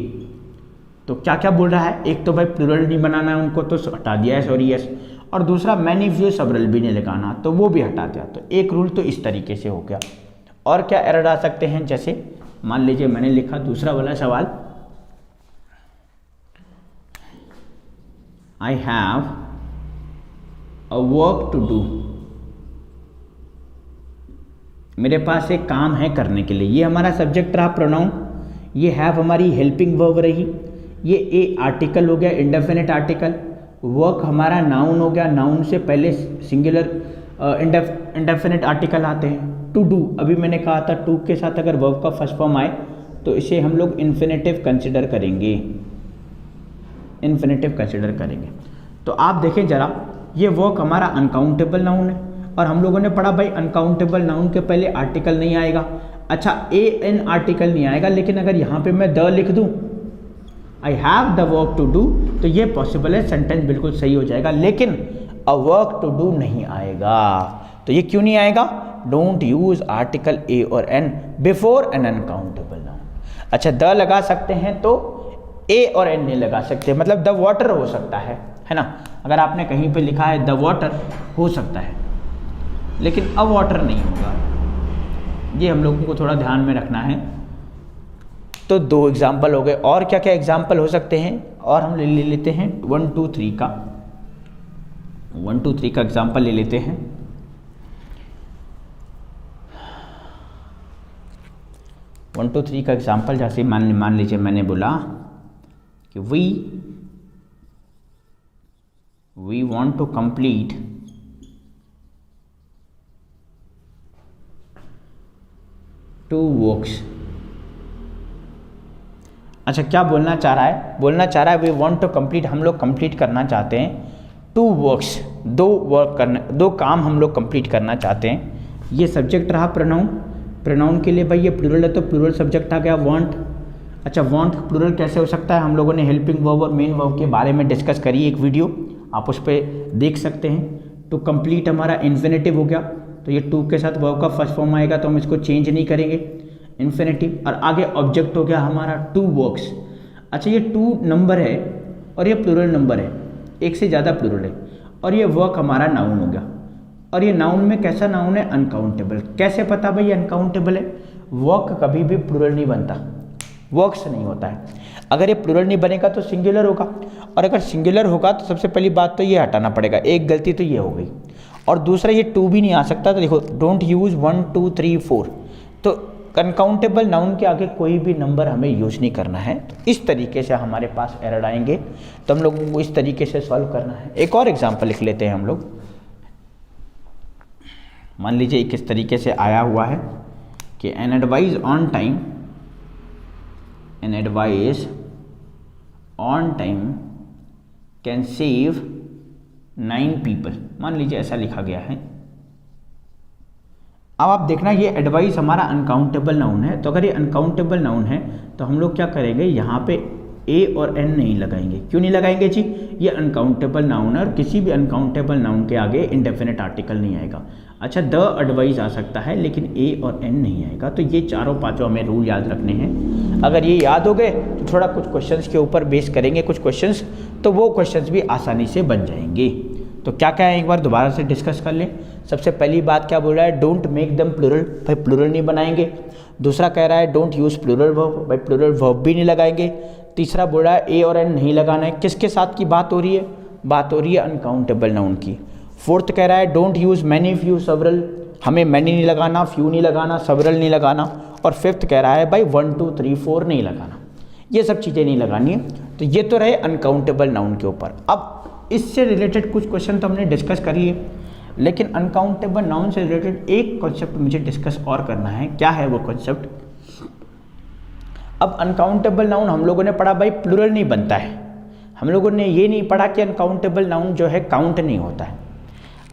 तो क्या क्या बोल रहा है, एक तो भाई प्लूरल नहीं बनाना है उनको, तो हटा दिया है, सॉरी यस, और दूसरा मैनी फ्यू सेवरल भी नहीं लगाना, तो वो भी हटा दिया। तो एक रूल तो इस तरीके से हो गया। और क्या एरर आ सकते हैं, जैसे मान लीजिए मैंने लिखा दूसरा वाला सवाल, I have a work to do, मेरे पास एक काम है करने के लिए, ये हमारा सब्जेक्ट रहा प्रोनाउन, ये हैव हमारी हेल्पिंग वर्ब रही, ये ए आर्टिकल हो गया इंडेफिनिट आर्टिकल, वर्क हमारा नाउन हो गया, नाउन से पहले सिंगुलर इंडेफिनिट आर्टिकल आते हैं। टू डू, अभी मैंने कहा था टू के साथ अगर वर्ब का फर्स्ट फॉर्म आए तो इसे हम लोग इन्फिनेटिव कंसिडर करेंगे, इन्फिनेटिव कंसिडर करेंगे। तो आप देखें जरा, ये वर्क हमारा अनकाउंटेबल नाउन है, और हम लोगों ने पढ़ा भाई अनकाउंटेबल नाउन के पहले आर्टिकल नहीं आएगा। अच्छा, ए एन आर्टिकल नहीं आएगा, लेकिन अगर यहाँ पे मैं द लिख दूँ, I have the work to do, तो ये पॉसिबल है, सेंटेंस बिल्कुल सही हो जाएगा, लेकिन अ वर्क टू डू नहीं आएगा। तो ये क्यों नहीं आएगा, डोंट यूज आर्टिकल ए और an before N uncountable noun. अच्छा, द लगा सकते हैं तो ए और एन नहीं लगा सकते, मतलब द वाटर हो सकता है ना, अगर आपने कहीं पे लिखा है द वाटर हो सकता है, लेकिन अ वाटर नहीं होगा, ये हम लोगों को थोड़ा ध्यान में रखना है। तो दो एग्जाम्पल हो गए, और क्या क्या एग्जाम्पल हो सकते हैं, और हम ले लेते हैं 1 2 3 का, 1 2 3 का एग्जाम्पल ले लेते हैं। वन टू थ्री का एग्जाम्पल जैसे मान लीजिए मैंने बोला कि we want to complete two works. अच्छा, क्या बोलना चाह रहा है, बोलना चाह रहा है वी वांट टू कंप्लीट, हम लोग कंप्लीट करना चाहते हैं टू वर्क्स, दो काम हम लोग कंप्लीट करना चाहते हैं। ये सब्जेक्ट रहा प्रोनाउन, प्रोनाउन के लिए भाई ये प्लूरल है तो प्लूरल सब्जेक्ट आ गया वांट। अच्छा, वांट प्लूरल कैसे हो सकता है, हम लोगों ने हेल्पिंग वर्ब और मेन वर्ब के बारे में डिस्कस करी एक वीडियो, आप उस पर देख सकते हैं। टू कंप्लीट हमारा इन्फिनेटिव हो गया, तो ये टू के साथ वर्ब का फर्स्ट फॉर्म आएगा तो हम इसको चेंज नहीं करेंगे, इन्फिनेटिव। और आगे ऑब्जेक्ट हो गया हमारा टू वर्क्स। अच्छा, ये टू नंबर है और ये प्लूरल नंबर है, एक से ज़्यादा प्लूरल है, और ये वर्क हमारा नाउन हो गया, और ये नाउन में कैसा नाउन है, अनकाउंटेबल। कैसे पता भाई ये अनकाउंटेबल है, वर्क कभी भी प्लूरल नहीं बनता, वर्क्स नहीं होता है। अगर ये प्लूरल नहीं बनेगा तो सिंगुलर होगा, और अगर सिंगुलर होगा तो सबसे पहली बात तो ये हटाना पड़ेगा, एक गलती तो ये हो गई। और दूसरा ये टू भी नहीं आ सकता, तो देखो डोंट यूज़ 1 2 3 4, तो अनकाउंटेबल नाउन के आगे कोई भी नंबर हमें यूज नहीं करना है। तो इस तरीके से हमारे पास एरर आएंगे, तो हम लोगों को इस तरीके से सॉल्व करना है। एक और एग्जांपल लिख लेते हैं हम लोग। मान लीजिए किस तरीके से आया हुआ है कि an advise on time, an advise on time can save 9 people, मान लीजिए ऐसा लिखा गया है। अब आप देखना ये एडवाइस हमारा अनकाउंटेबल नाउन है, तो अगर ये अनकाउंटेबल नाउन है तो हम लोग क्या करेंगे, यहाँ पे ए और एन नहीं लगाएंगे। क्यों नहीं लगाएंगे जी, ये अनकाउंटेबल नाउन है और किसी भी अनकाउंटेबल नाउन के आगे इंडेफिनिट आर्टिकल नहीं आएगा। अच्छा, द एडवाइस आ सकता है लेकिन ए और एन नहीं आएगा। तो ये चारों पांचों हमें रूल याद रखने हैं। अगर ये याद हो गए तो थोड़ा कुछ क्वेश्चंस के ऊपर बेस करेंगे कुछ क्वेश्चंस, तो वो क्वेश्चंस भी आसानी से बन जाएंगे। तो क्या क्या है एक बार दोबारा से डिस्कस कर लें। सबसे पहली बात क्या बोल रहा है, डोंट मेक देम प्लूरल, भाई प्लूरल नहीं बनाएंगे। दूसरा कह रहा है डोंट यूज़ प्लूरल वर्ब, भाई प्लूरल वर्ब भी नहीं लगाएंगे। तीसरा बोल रहा है ए और एन नहीं लगाना है। किसके साथ की बात हो रही है, बात हो रही है अनकाउंटेबल नाउन की। फोर्थ कह रहा है don't use many few several, हमें मैनी नहीं लगाना, फ्यू नहीं लगाना, सेवरल नहीं लगाना। और फिफ्थ कह रहा है भाई 1 2 3 4 नहीं लगाना, ये सब चीज़ें नहीं लगानी है। तो ये तो रहे अनकाउंटेबल नाउन के ऊपर। अब इससे रिलेटेड कुछ क्वेश्चन तो हमने डिस्कस कर लिए, लेकिन अनकाउंटेबल नाउन से रिलेटेड एक कॉन्सेप्ट मुझे डिस्कस और करना है। क्या है वो कॉन्सेप्ट, अब अनकाउंटेबल नाउन हम लोगों ने पढ़ा भाई प्लूरल नहीं बनता है, हम लोगों ने ये नहीं पढ़ा कि अनकाउंटेबल नाउन जो है काउंट नहीं होता है।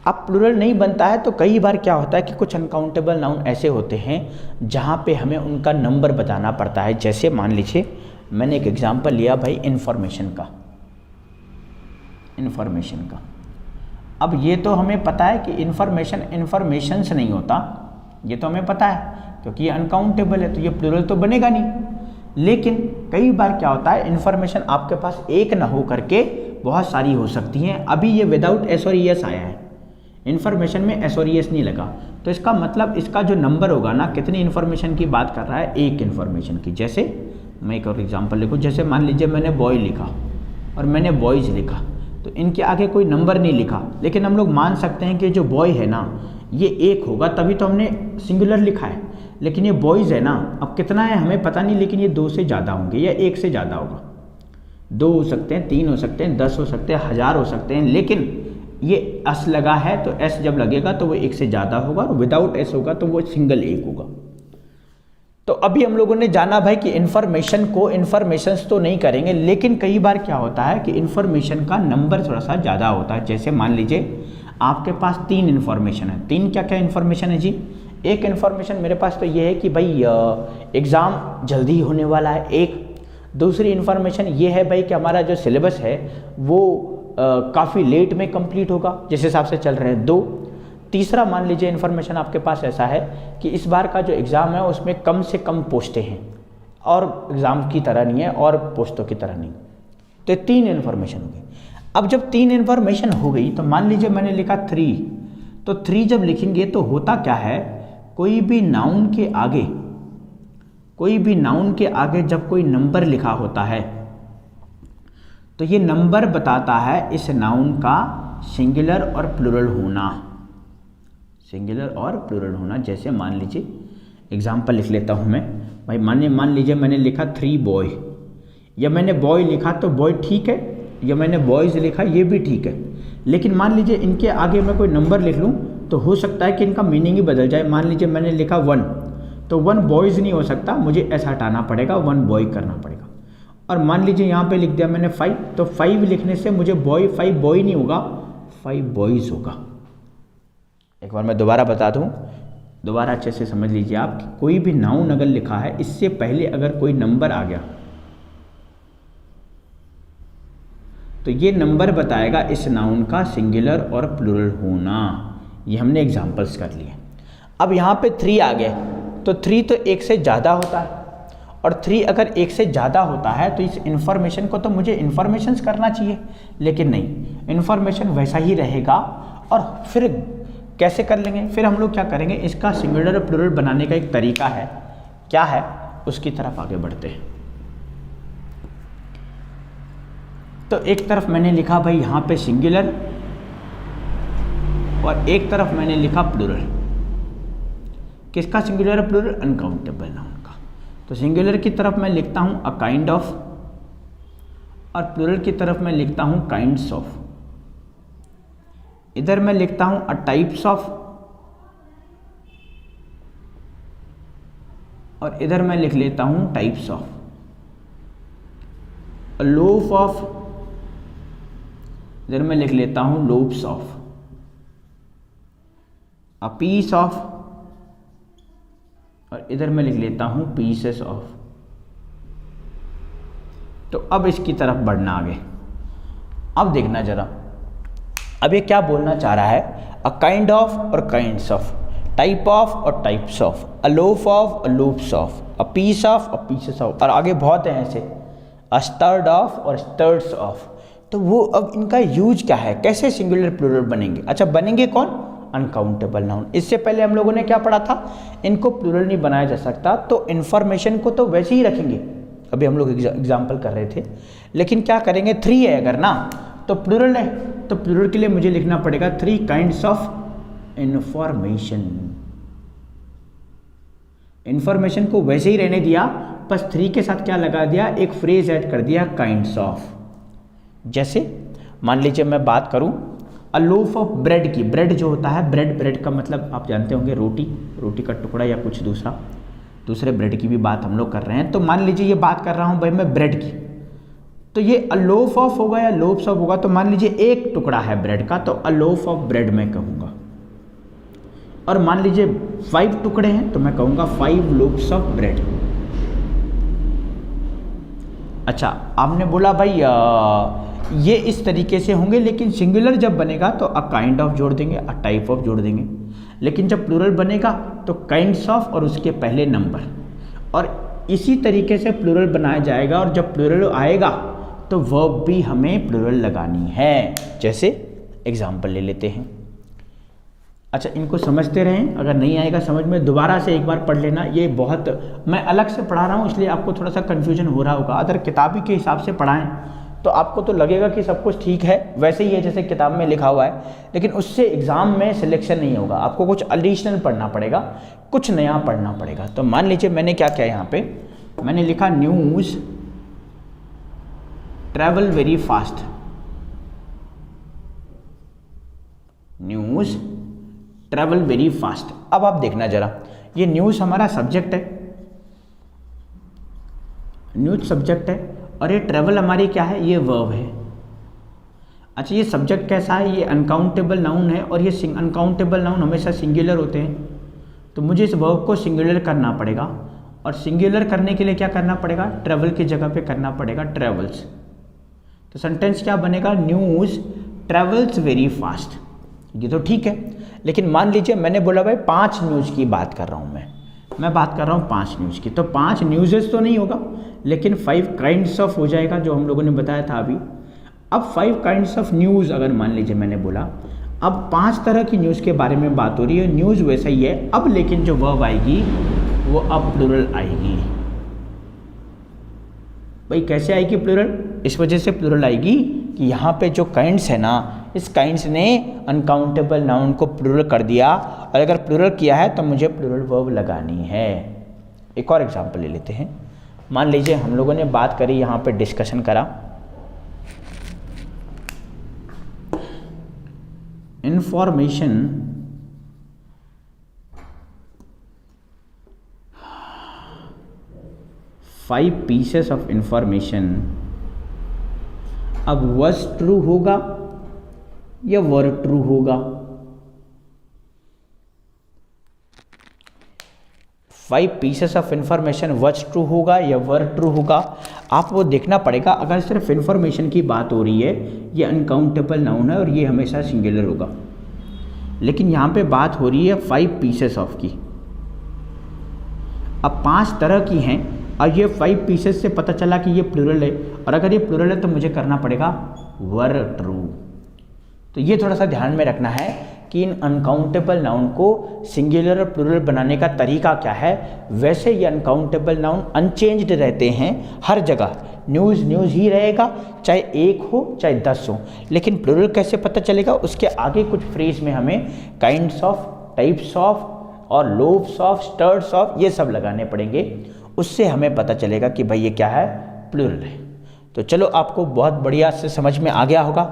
अब प्लूरल नहीं बनता है तो कई बार क्या होता है कि कुछ अनकाउंटेबल नाउन ऐसे होते हैं जहाँ पे हमें उनका नंबर बताना पड़ता है। जैसे मान लीजिए मैंने एक एग्जांपल लिया भाई इन्फॉर्मेशन का। अब ये तो हमें पता है कि इन्फॉर्मेशंस नहीं होता, ये तो हमें पता है क्योंकि ये अनकाउंटेबल है तो ये प्लूरल तो बनेगा नहीं। लेकिन कई बार क्या होता है इन्फॉर्मेशन आपके पास एक ना हो करके बहुत सारी हो सकती हैं। अभी ये विदाउट एस और ईएस आया है, इन्फॉर्मेशन में एस और ईएस नहीं लगा, तो इसका मतलब इसका जो नंबर होगा ना, कितनी इन्फॉर्मेशन की बात कर रहा है, एक इन्फॉर्मेशन की। जैसे मैं एक और एग्जांपल लिखूँ, जैसे मान लीजिए मैंने बॉय लिखा और मैंने बॉयज़ लिखा, तो इनके आगे कोई नंबर नहीं लिखा, लेकिन हम लोग मान सकते हैं कि जो बॉय है ना ये एक होगा, तभी तो हमने सिंगुलर लिखा है। लेकिन ये बॉयज़ है ना, अब कितना है हमें पता नहीं, लेकिन ये 2 से ज़्यादा होंगे या 1 से ज़्यादा होगा। 2 हो सकते हैं, 3 हो सकते हैं, 10 हो सकते हैं, 1000 हो सकते हैं, लेकिन ये एस लगा है तो एस जब लगेगा तो वो 1 से ज़्यादा होगा, और विदाउट एस होगा तो वो सिंगल 1 होगा। तो अभी हम लोगों ने जाना भाई कि इन्फॉर्मेशन को इन्फॉर्मेशंस तो नहीं करेंगे, लेकिन कई बार क्या होता है कि इन्फॉर्मेशन का नंबर थोड़ा सा ज़्यादा होता है। जैसे मान लीजिए आपके पास 3 इन्फॉर्मेशन है। 3 क्या क्या इन्फॉर्मेशन है जी? एक इन्फॉर्मेशन मेरे पास तो ये है कि भाई एग्ज़ाम जल्दी ही होने वाला है। एक दूसरी इन्फॉर्मेशन ये है भाई कि हमारा जो सिलेबस है वो काफ़ी लेट में कंप्लीट होगा, जिस हिसाब से चल रहे हैं। 2 तीसरा मान लीजिए इन्फॉर्मेशन आपके पास ऐसा है कि इस बार का जो एग्ज़ाम है उसमें कम से कम पोस्टें हैं, और एग्ज़ाम की तरह नहीं है और पोस्टों की तरह नहीं। तो ये 3 इन्फॉर्मेशन हो गई। अब जब 3 इन्फॉर्मेशन हो गई तो मान लीजिए मैंने लिखा 3, तो 3 जब लिखेंगे तो होता क्या है, कोई भी नाउन के आगे जब कोई नंबर लिखा होता है तो ये नंबर बताता है इस नाउन का सिंगुलर और प्लूरल होना। जैसे मान लीजिए एग्जाम्पल लिख लेता हूँ मैं भाई, मान लीजिए मैंने लिखा 3 बॉय, या मैंने बॉय लिखा तो बॉय ठीक है, या मैंने बॉयज़ लिखा ये भी ठीक है। लेकिन मान लीजिए इनके आगे मैं कोई नंबर लिख लूँ तो हो सकता है कि इनका मीनिंग ही बदल जाए। मान लीजिए मैंने लिखा 1, तो 1 बॉयज़ नहीं हो सकता, मुझे ऐसा हटाना पड़ेगा, 1 बॉय करना पड़ेगा। और मान लीजिए यहाँ पे लिख दिया मैंने 5, तो 5 लिखने से मुझे 5 बॉय नहीं होगा, 5 बॉयज़ होगा। एक बार मैं दोबारा बता दूँ, दोबारा अच्छे से समझ लीजिए आप कि कोई भी नाउन अगर लिखा है, इससे पहले अगर कोई नंबर आ गया तो ये नंबर बताएगा इस नाउन का सिंगुलर और प्लूरल होना। ये हमने एग्जांपल्स कर लिए। अब यहाँ पे 3 आ गए, तो 3 तो 1 से ज़्यादा होता है, और 3 अगर 1 से ज़्यादा होता है तो इस इन्फॉर्मेशन को तो मुझे इन्फॉर्मेशंस करना चाहिए, लेकिन नहीं, इन्फॉर्मेशन वैसा ही रहेगा। और फिर कैसे कर लेंगे, फिर हम लोग क्या करेंगे, इसका सिंगुलर और प्लूरल बनाने का एक तरीका है, क्या है, उसकी तरफ आगे बढ़ते हैं। तो एक तरफ मैंने लिखा भाई यहाँ पे सिंगुलर, और एक तरफ मैंने लिखा प्लूरल। किसका सिंगुलर और प्लूरल? अनकाउंटेबल नाउन का। तो सिंगुलर की तरफ मैं लिखता हूँ अ काइंड ऑफ, और प्लूरल की तरफ मैं लिखता हूँ काइंड्स ऑफ। इधर मैं लिखता हूँ अ टाइप्स ऑफ, और इधर मैं लिख लेता हूँ types of. A loaf of, इधर मैं लिख लेता हूँ loaves of. A piece of, और इधर मैं लिख लेता हूँ पीसेस ऑफ। तो अब इसकी तरफ बढ़ना आगे। अब देखना जरा, अब ये क्या बोलना चाह रहा है, अ काइंड ऑफ और काइंड्स ऑफ, टाइप ऑफ और types of, a loaf of, a loaves of, a piece of, a pieces of, और आगे बहुत हैं ऐसे, अ स्टर्ड ऑफ और स्टर्ड्स ऑफ। तो वो अब इनका यूज क्या है, कैसे सिंगुलर प्लूरल बनेंगे? अच्छा, बनेंगे कौन? Uncountable noun. इससे पहले हम लोगों ने क्या पढ़ा था, इनको प्लूरल नहीं बनाया जा सकता, तो इन्फॉर्मेशन को तो वैसे ही रखेंगे, अभी हम लोग एग्जाम्पल कर रहे थे। लेकिन क्या करेंगे, 3 है अगर ना, तो प्लूरल है, तो प्लूरल के लिए मुझे लिखना पड़ेगा 3 काइंड्स ऑफ इन्फॉर्मेशन। इन्फॉर्मेशन को वैसे ही रहने दिया, बस 3 के साथ क्या लगा दिया, एक फ्रेज ऐड कर दिया, काइंड्स ऑफ। जैसे मान लीजिए मैं बात करूं अ लोफ ऑफ ब्रेड की। ब्रेड जो होता है, ब्रेड का मतलब आप जानते होंगे रोटी का टुकड़ा या कुछ दूसरा। दूसरे ब्रेड की भी बात हम लोग कर रहे हैं। तो मान लीजिए ये बात कर रहा हूँ भाई मैं ब्रेड की, तो ये अ लोफ ऑफ होगा या लोफ्स ऑफ होगा। तो मान लीजिए एक टुकड़ा है ब्रेड का, तो अ लोफ ऑफ ब्रेड मैं कहूँगा। और मान लीजिए 5 टुकड़े हैं तो मैं कहूँगा 5 लोफ्स ऑफ ब्रेड। अच्छा, आपने बोला भाई ये इस तरीके से होंगे, लेकिन सिंगुलर जब बनेगा तो अ काइंड ऑफ जोड़ देंगे, अ टाइप ऑफ जोड़ देंगे। लेकिन जब प्लूरल बनेगा तो काइंड्स ऑफ और उसके पहले नंबर, और इसी तरीके से प्लूरल बनाया जाएगा। और जब प्लूरल आएगा तो वर्ब भी हमें प्लूरल लगानी है। जैसे एग्जाम्पल ले लेते हैं। अच्छा, इनको समझते रहें, अगर नहीं आएगा समझ में दोबारा से एक बार पढ़ लेना। ये बहुत मैं अलग से पढ़ा रहा हूँ इसलिए आपको थोड़ा सा कन्फ्यूजन हो रहा होगा। अगर किताबी के हिसाब से पढ़ाएं तो आपको तो लगेगा कि सब कुछ ठीक है, वैसे ही है जैसे किताब में लिखा हुआ है, लेकिन उससे एग्ज़ाम में सिलेक्शन नहीं होगा। आपको कुछ एडिशनल पढ़ना पड़ेगा, कुछ नया पढ़ना पड़ेगा। तो मान लीजिए मैंने क्या किया, यहाँ पे मैंने लिखा news travel very fast. News travel very fast. अब आप देखना जरा, ये न्यूज़ हमारा सब्जेक्ट है, न्यूज़ सब्जेक्ट है, और ये ट्रैवल हमारी क्या है, ये वर्ब है। अच्छा, ये सब्जेक्ट कैसा है, ये अनकाउंटेबल नाउन है, और ये अनकाउंटेबल नाउन हमेशा सिंगुलर होते हैं। तो मुझे इस वर्ब को सिंगुलर करना पड़ेगा, और सिंगुलर करने के लिए क्या करना पड़ेगा, ट्रैवल की जगह पे करना पड़ेगा ट्रैवल्स। तो सेंटेंस क्या बनेगा, न्यूज़ ट्रैवल्स वेरी फास्ट। ये तो ठीक है, लेकिन मान लीजिए मैंने बोला भाई 5 न्यूज़ की बात कर रहा हूँ, मैं बात कर रहा हूँ 5 न्यूज़ की। तो 5 न्यूज़ेस तो नहीं होगा, लेकिन 5 काइंड्स ऑफ हो जाएगा, जो हम लोगों ने बताया था अभी। अब 5 काइंड्स ऑफ न्यूज़ अगर मान लीजिए मैंने बोला, अब 5 तरह की न्यूज़ के बारे में बात हो रही है। न्यूज़ वैसा ही है, अब लेकिन जो वर्ब आएगी वो अब प्लूरल आएगी। भाई कैसे आएगी प्लूरल, इस वजह से प्लूरल आएगी कि यहाँ पे जो काइंड्स है ना, इस काइंड्स ने अनकाउंटेबल नाउन को प्लूरल कर दिया, और अगर प्लूरल किया है तो मुझे प्लूरल वर्ब लगानी है। एक और एग्जांपल ले लेते हैं। मान लीजिए हम लोगों ने बात करी, यहाँ पे डिस्कशन करा, information five pieces of information. अब वॉज ट्रू होगा या वर ट्रू होगा। 5 pieces of information was true होगा या वर ट्रू होगा, आपको देखना पड़ेगा। अगर सिर्फ इंफॉर्मेशन की बात हो रही है, ये अनकाउंटेबल नाउन है और ये हमेशा सिंगुलर होगा, लेकिन यहाँ पे बात हो रही है 5 पीसेस ऑफ की। अब 5 तरह की हैं, और ये 5 पीसेस से पता चला कि ये प्लूरल है, और अगर ये प्लूरल है तो मुझे करना पड़ेगा वर ट्रू। तो ये थोड़ा सा ध्यान में रखना है कि इन अनकाउंटेबल नाउन को सिंगुलर और प्लूरल बनाने का तरीका क्या है। वैसे ये अनकाउंटेबल नाउन अनचेंज्ड रहते हैं हर जगह, न्यूज़ न्यूज़ ही रहेगा, चाहे 1 हो चाहे 10 हो। लेकिन प्लूरल कैसे पता चलेगा, उसके आगे कुछ फ्रेज में हमें काइंड्स ऑफ, टाइप्स ऑफ और लोव्स ऑफ, स्टर्ड्स ऑफ, ये सब लगाने पड़ेंगे। उससे हमें पता चलेगा कि भाई ये क्या है, प्लूरल है। तो चलो, आपको बहुत बढ़िया से समझ में आ गया होगा।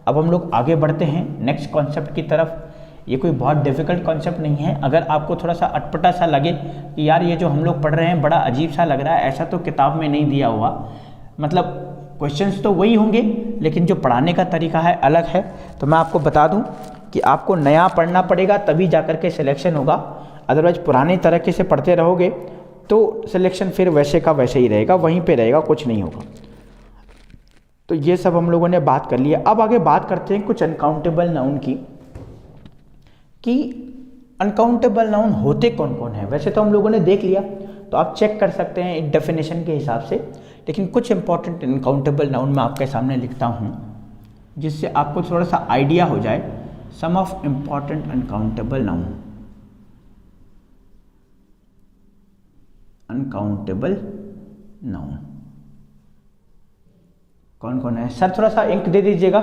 अब हम लोग आगे बढ़ते हैं नेक्स्ट कॉन्सेप्ट की तरफ। ये कोई बहुत डिफ़िकल्ट कॉन्सेप्ट नहीं है। अगर आपको थोड़ा सा अटपटा सा लगे कि यार ये जो हम लोग पढ़ रहे हैं बड़ा अजीब सा लग रहा है, ऐसा तो किताब में नहीं दिया हुआ, मतलब क्वेश्चंस तो वही होंगे लेकिन जो पढ़ाने का तरीका है अलग है, तो मैं आपको बता दूं कि आपको नया पढ़ना पड़ेगा तभी जा कर के सिलेक्शन होगा। अदरवाइज पुराने तरीके से पढ़ते रहोगे तो सिलेक्शन फिर वैसे का वैसे ही रहेगा, वहीं पे रहेगा, कुछ नहीं होगा। तो ये सब हम लोगों ने बात कर लिया। अब आगे बात करते हैं कुछ अनकाउंटेबल नाउन की, कि अनकाउंटेबल नाउन होते कौन कौन है। वैसे तो हम लोगों ने देख लिया, तो आप चेक कर सकते हैं एक डेफिनेशन के हिसाब से, लेकिन कुछ इंपॉर्टेंट अनकाउंटेबल नाउन मैं आपके सामने लिखता हूँ जिससे आपको थोड़ा सा आइडिया हो जाए। Some of important uncountable noun, uncountable noun कौन कौन है सर, थोड़ा सा इंक दे दीजिएगा।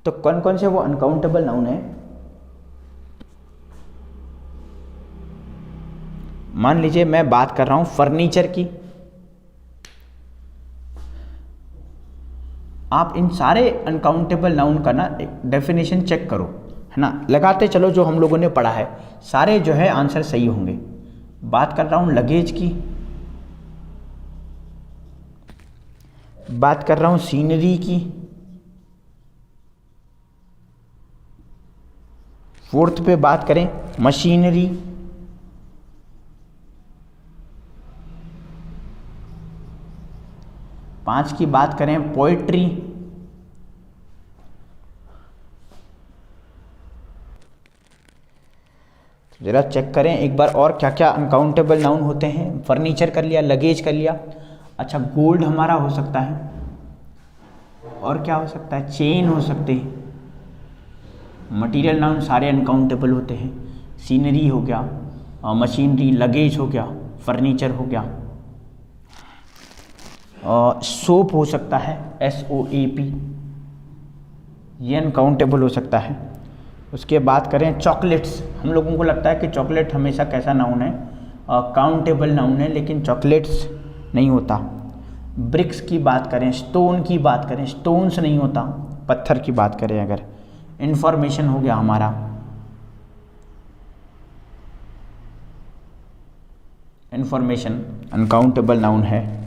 तो कौन कौन से वो अनकाउंटेबल नाउन है, मान लीजिए मैं बात कर रहा हूं फर्नीचर की। आप इन सारे अनकाउंटेबल नाउन का ना डेफिनेशन चेक करो, है ना, लगाते चलो जो हम लोगों ने पढ़ा है, सारे जो है आंसर सही होंगे। बात कर रहा हूँ लगेज की, बात कर रहा हूँ सीनरी की, फोर्थ पे बात करें मशीनरी, पांच की बात करें पोएट्री, ज़रा चेक करें एक बार और क्या क्या अनकाउंटेबल नाउन होते हैं। फर्नीचर कर लिया, लगेज कर लिया, अच्छा गोल्ड हमारा हो सकता है, और क्या हो सकता है, चेन हो सकते हैं। मटेरियल नाउन सारे अनकाउंटेबल होते हैं, सीनरी हो गया, मशीनरी, लगेज हो गया, फर्नीचर हो गया, सोप हो सकता है, SOAP, ये अनकाउंटेबल हो सकता है। उसके बाद करें चॉकलेट्स, हम लोगों को लगता है कि चॉकलेट हमेशा कैसा नाउन है, काउंटेबल नाउन है, लेकिन चॉकलेट्स नहीं होता। ब्रिक्स की बात करें, स्टोन की बात करें, स्टोन्स नहीं होता। पत्थर की बात करें अगर, इंफॉर्मेशन हो गया हमारा, इंफॉर्मेशन अनकाउंटेबल नाउन है।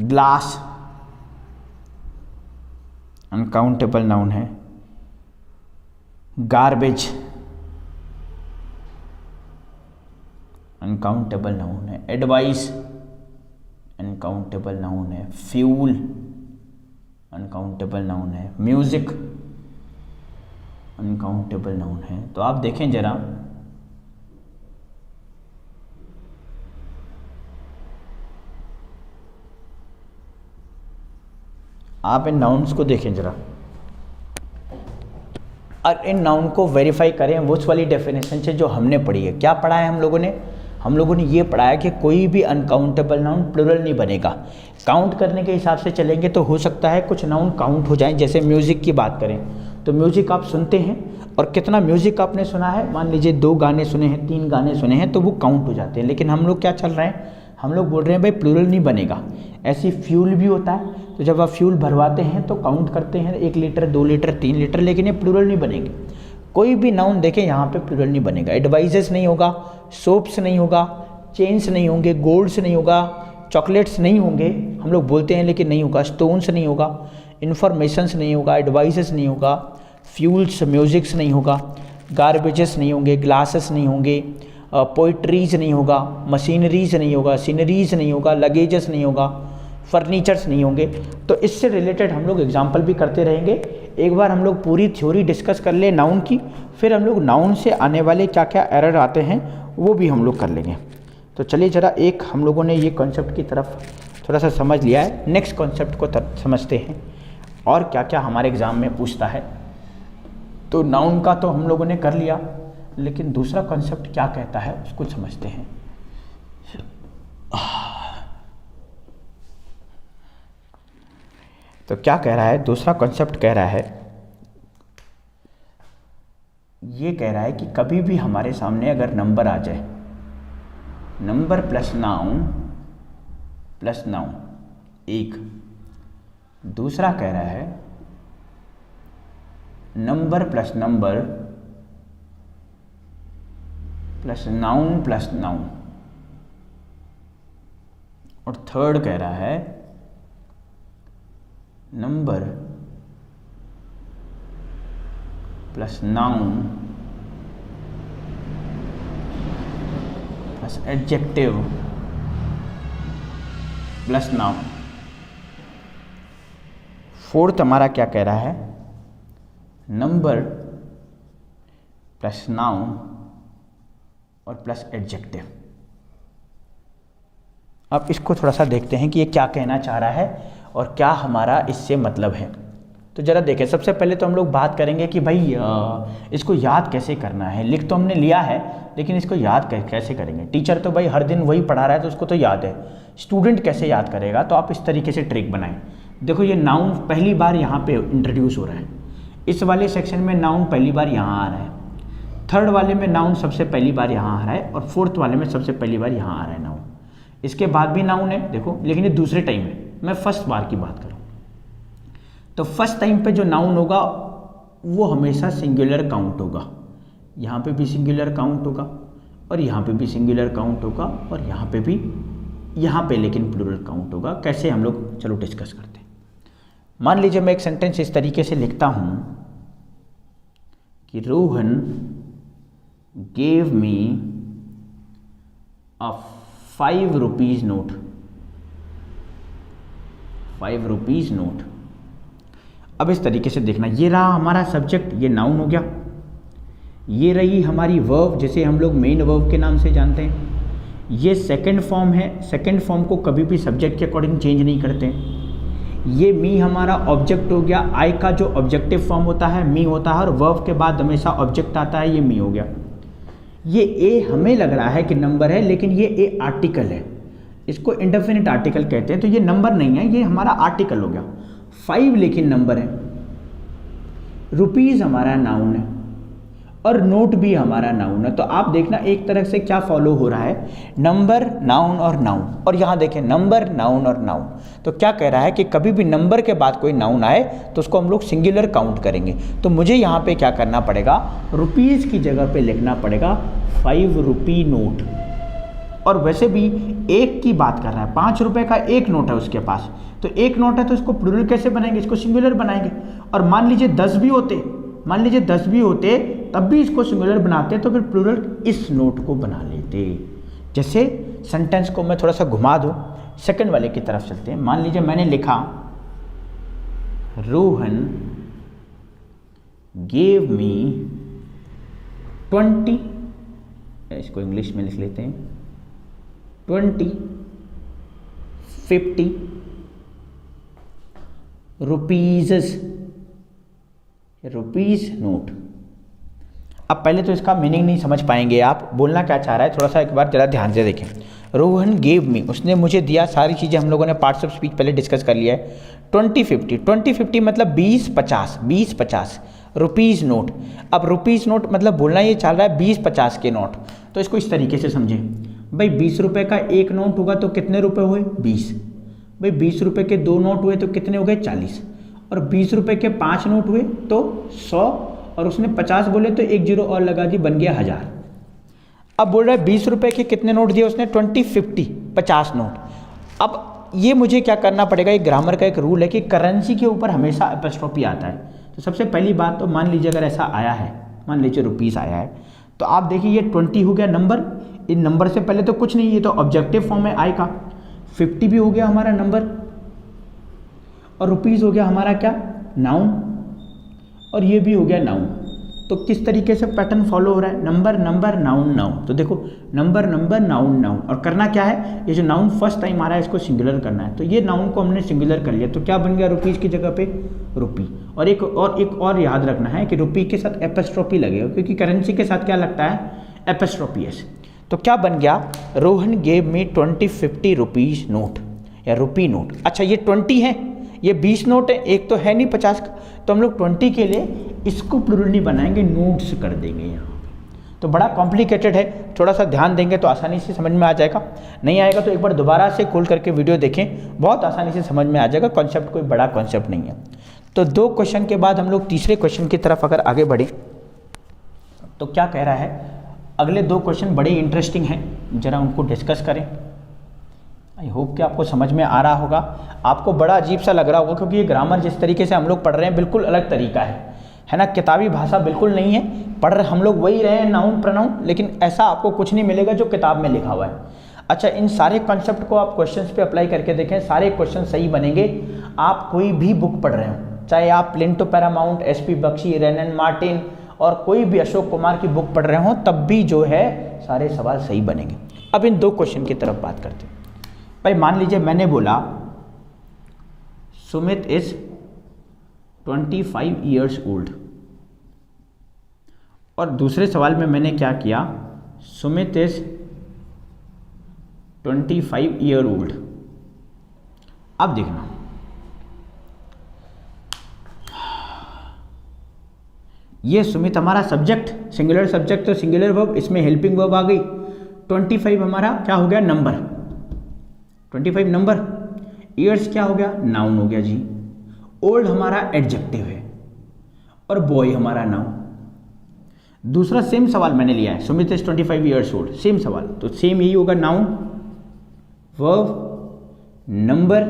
ग्लास अनकाउंटेबल नाउन है। गार्बेज अनकाउंटेबल नाउन है। एडवाइस अनकाउंटेबल नाउन है। फ्यूल अनकाउंटेबल नाउन है। म्यूजिक अनकाउंटेबल नाउन है। तो आप देखें जरा, आप इन नाउन्स को देखें जरा और इन नाउन को वेरीफाई करें उस वाली डेफिनेशन से जो हमने पढ़ी है। क्या पढ़ा है हम लोगों ने ये पढ़ा है कि कोई भी अनकाउंटेबल नाउन प्लुरल नहीं बनेगा। काउंट करने के हिसाब से चलेंगे तो हो सकता है कुछ नाउन काउंट हो जाएं। जैसे म्यूज़िक की बात करें तो म्यूज़िक आप सुनते हैं और कितना म्यूज़िक आपने सुना है, मान लीजिए 2 गाने सुने हैं, 3 गाने सुने हैं, तो वो काउंट हो जाते हैं। लेकिन हम लोग क्या चल रहे हैं, हम लोग बोल रहे हैं भाई प्लुरल नहीं बनेगा। ऐसी फ्यूल भी होता है, तो जब आप फ्यूल भरवाते हैं तो काउंट करते हैं 1 लीटर, 2 लीटर, 3 लीटर, लेकिन ये प्लुरल नहीं बनेंगे। कोई भी नाउन देखें यहाँ पे प्लुरल नहीं बनेगा। एडवाइजेस नहीं होगा, सोप्स नहीं होगा, चेन्स नहीं होंगे, गोल्ड्स नहीं होगा, चॉकलेट्स नहीं होंगे, हम लोग बोलते हैं लेकिन नहीं होगा, स्टोन्स नहीं होगा, इन्फॉर्मेशंस नहीं होगा, एडवाइसेस नहीं होगा, फ्यूल्स म्यूजिक्स नहीं होगा, गार्बेजेस नहीं होंगे, ग्लासेस नहीं होंगे, पोइट्रीज नहीं होगा, मशीनरीज नहीं होगा, सीनरीज नहीं होगा, लगेजेस नहीं होगा, फर्नीचर्स नहीं होंगे। तो इससे रिलेटेड हम लोग एग्जाम्पल भी करते रहेंगे। एक बार हम लोग पूरी थ्योरी डिस्कस कर ले नाउन की, फिर हम लोग नाउन से आने वाले क्या क्या एरर आते हैं वो भी हम लोग कर लेंगे। तो चलिए जरा एक हम लोगों ने ये कॉन्सेप्ट की तरफ थोड़ा सा समझ लिया है, नेक्स्ट कॉन्सेप्ट को समझते हैं और क्या क्या हमारे एग्ज़ाम में पूछता है। तो नाउन का तो हम लोगों ने कर लिया, लेकिन दूसरा कॉन्सेप्ट क्या कहता है उसको समझते हैं। तो क्या कह रहा है, दूसरा कॉन्सेप्ट कह रहा है, ये कह रहा है कि कभी भी हमारे सामने अगर नंबर आ जाए, नंबर प्लस नाउन, एक। दूसरा कह रहा है number plus number plus noun, और थर्ड कह रहा है number plus noun plus adjective plus noun. Fourth हमारा क्या कह रहा है, नंबर प्लस नाउन और प्लस एडजेक्टिव। अब इसको थोड़ा सा देखते हैं कि ये क्या कहना चाह रहा है और क्या हमारा इससे मतलब है। तो ज़रा देखें, सबसे पहले तो हम लोग बात करेंगे कि भाई इसको याद कैसे करना है। लिख तो हमने लिया है, लेकिन इसको याद कैसे करेंगे। टीचर तो भाई हर दिन वही पढ़ा रहा है तो उसको तो याद है, स्टूडेंट कैसे याद करेगा। तो आप इस तरीके से ट्रिक बनाएं। देखो ये नाउन पहली बार यहाँ पे इंट्रोड्यूस हो रहा है, इस वाले सेक्शन में नाउन पहली बार यहाँ आ रहा है, थर्ड वाले में नाउन सबसे पहली बार यहाँ आ रहा है, और फोर्थ वाले में सबसे पहली बार यहाँ आ रहा है नाउन। इसके बाद भी नाउन है देखो, लेकिन ये दूसरे टाइम है। मैं फर्स्ट बार की बात करूँ तो फर्स्ट टाइम पे जो नाउन होगा वो हमेशा सिंगुलर काउंट होगा। यहाँ पे भी सिंगुलर काउंट होगा और यहाँ पे भी सिंगुलर काउंट होगा और यहाँ पे भी, यहाँ पे लेकिन प्लूरल काउंट होगा। कैसे हम लोग, चलो डिस्कस करते हैं। मान लीजिए मैं एक सेंटेंस इस तरीके से लिखता हूँ कि रोहन गेव मी अ 5 रुपीज़ नोट, 5 रुपीज़ नोट। अब इस तरीके से देखना, ये रहा हमारा सब्जेक्ट, ये नाउन हो गया, ये रही हमारी वर्ब जिसे हम लोग मेन वर्ब के नाम से जानते हैं, ये सेकंड फॉर्म है, सेकंड फॉर्म को कभी भी सब्जेक्ट के अकॉर्डिंग चेंज नहीं करते। ये मी हमारा ऑब्जेक्ट हो गया, आई का जो ऑब्जेक्टिव फॉर्म होता है मी होता है और वर्ब के बाद हमेशा ऑब्जेक्ट आता है, ये मी हो गया। ये ए हमें लग रहा है कि नंबर है, लेकिन ये ए आर्टिकल है, इसको इंडेफिनिट आर्टिकल कहते हैं, तो ये नंबर नहीं है, ये हमारा आर्टिकल हो गया। 5 लेकिन नंबर है, रुपीज़ हमारा नाउन है और नोट भी हमारा नाउन है। तो आप देखना एक तरह से क्या फॉलो हो रहा है, नंबर नाउन और नाउन, और यहाँ देखें नंबर नाउन और नाउन। तो क्या कह रहा है कि कभी भी नंबर के बाद कोई नाउन आए तो उसको हम लोग सिंगुलर काउंट करेंगे। तो मुझे यहाँ पे क्या करना पड़ेगा, रुपीज़ की जगह पे लिखना पड़ेगा 5 रुपी नोट। और वैसे भी एक की बात कर रहा है, 5 रुपये का एक नोट है उसके पास, तो एक नोट है तो इसको प्लूरल कैसे बनाएंगे, इसको सिंगुलर बनाएंगे। और मान लीजिए 10 भी होते, मान लीजिए 10 भी होते तब भी इसको सिंगुलर बनाते तो फिर प्लूरल इस नोट को बना लेते। जैसे सेंटेंस को मैं थोड़ा सा घुमा दूँ, सेकंड वाले की तरफ चलते हैं। मान लीजिए मैंने लिखा रोहन गेव मी 20, इसको इंग्लिश में लिख लेते हैं 20 50 रुपीज़ नोट। अब पहले तो इसका मीनिंग नहीं समझ पाएंगे आप, बोलना क्या चाह रहा है थोड़ा सा एक बार ज़रा ध्यान से देखें। रोहन गेव मी, उसने मुझे दिया, सारी चीज़ें हम लोगों ने पार्ट्स ऑफ स्पीच पहले डिस्कस कर लिया है। 20-50 मतलब 20-50 रुपीज़ नोट। अब रुपीज़ नोट मतलब बोलना ये चल रहा है 20-50 के नोट। तो इसको इस तरीके से समझें, भाई 20 रुपये का एक नोट होगा तो कितने रुपए हुए 20, भाई 20 रुपये के 2 नोट हुए तो कितने हो गए 40, और 20 रुपये के 5 नोट हुए तो 100, और उसने 50 बोले तो 1 0 और लगा दी, बन गया 1000। अब बोल रहा है 20 रुपये के कितने नोट दिए उसने 50 नोट। अब ये मुझे क्या करना पड़ेगा, एक ग्रामर का एक रूल है कि करेंसी के ऊपर हमेशा एपोस्ट्रोफी आता है। तो सबसे पहली बात तो मान लीजिए अगर ऐसा आया है, मान लीजिए रुपीज़ आया है, तो आप देखिए ये 20 हो गया नंबर, इन नंबर से पहले तो कुछ नहीं, ये तो ऑब्जेक्टिव फॉर्म है आई का। 50 भी हो गया हमारा नंबर, और रुपीज़ हो गया हमारा क्या नाउन, और ये भी हो गया नाउन। तो किस तरीके से पैटर्न फॉलो हो रहा है, नंबर नंबर नाउन नाउन। तो देखो नंबर नंबर नाउन नाउन, और करना क्या है, ये जो नाउन फर्स्ट टाइम आ रहा है इसको सिंगुलर करना है। तो ये नाउन को हमने सिंगुलर कर लिया, तो क्या बन गया रुपीज़ की जगह पे रुपी। और एक और याद रखना है कि रुपी के साथ एपोस्ट्रोफी लगेगा, क्योंकि करेंसी के साथ क्या लगता है एपोस्ट्रोफी एस। तो क्या बन गया, Rohan gave me 20-50 rupees note या रुपी नोट। अच्छा ये 20 है, ये 20 नोट है, एक तो है नहीं 50 का, तो हम लोग 20 के लिए इसको प्लूरल नहीं बनाएंगे, नोट्स कर देंगे यहाँ। तो बड़ा कॉम्प्लिकेटेड है, थोड़ा सा ध्यान देंगे तो आसानी से समझ में आ जाएगा, नहीं आएगा तो एक बार दोबारा से खोल करके वीडियो देखें, बहुत आसानी से समझ में आ जाएगा। कॉन्सेप्ट कोई बड़ा कॉन्सेप्ट नहीं है। तो 2 क्वेश्चन के बाद हम लोग तीसरे क्वेश्चन की तरफ अगर आगे बढ़े तो क्या कह रहा है, अगले 2 क्वेश्चन बड़े इंटरेस्टिंग हैं, ज़रा उनको डिस्कस करें। आई होप कि आपको समझ में आ रहा होगा। आपको बड़ा अजीब सा लग रहा होगा क्योंकि ये ग्रामर जिस तरीके से हम लोग पढ़ रहे हैं बिल्कुल अलग तरीका है ना, किताबी भाषा बिल्कुल नहीं है, पढ़ रहे हम लोग वही रहे हैं नाउन प्रोनाउन, लेकिन ऐसा आपको कुछ नहीं मिलेगा जो किताब में लिखा हुआ है। अच्छा, इन सारे कॉन्सेप्ट को आप क्वेश्चंस पे अप्लाई करके देखें, सारे क्वेश्चन सही बनेंगे। आप कोई भी बुक पढ़ रहे हो, चाहे आप प्लिंटो पैरामाउंट, एसपी बख्शी, रेनन मार्टिन और कोई भी अशोक कुमार की बुक पढ़ रहे हो, तब भी जो है सारे सवाल सही बनेंगे। अब इन 2 क्वेश्चन की तरफ बात करते हैं। भाई मान लीजिए मैंने बोला सुमित इज 25 ईयर्स ओल्ड, और दूसरे सवाल में मैंने क्या किया, सुमित इज 25 ईयर ओल्ड। अब देखना, ये सुमित हमारा सब्जेक्ट, सिंगुलर सब्जेक्ट तो सिंगुलर वर्ब, इसमें हेल्पिंग वर्ब आ गई। 25 हमारा क्या हो गया नंबर, 25 नंबर। ईयर्स क्या हो गया नाउन हो गया जी। ओल्ड हमारा एडजेक्टिव है और बॉय हमारा नाउन। दूसरा सेम सवाल मैंने लिया है, Sumit is 25 years old, same सवाल, तो सेम यही होगा, नाउन, वर्ब, नंबर,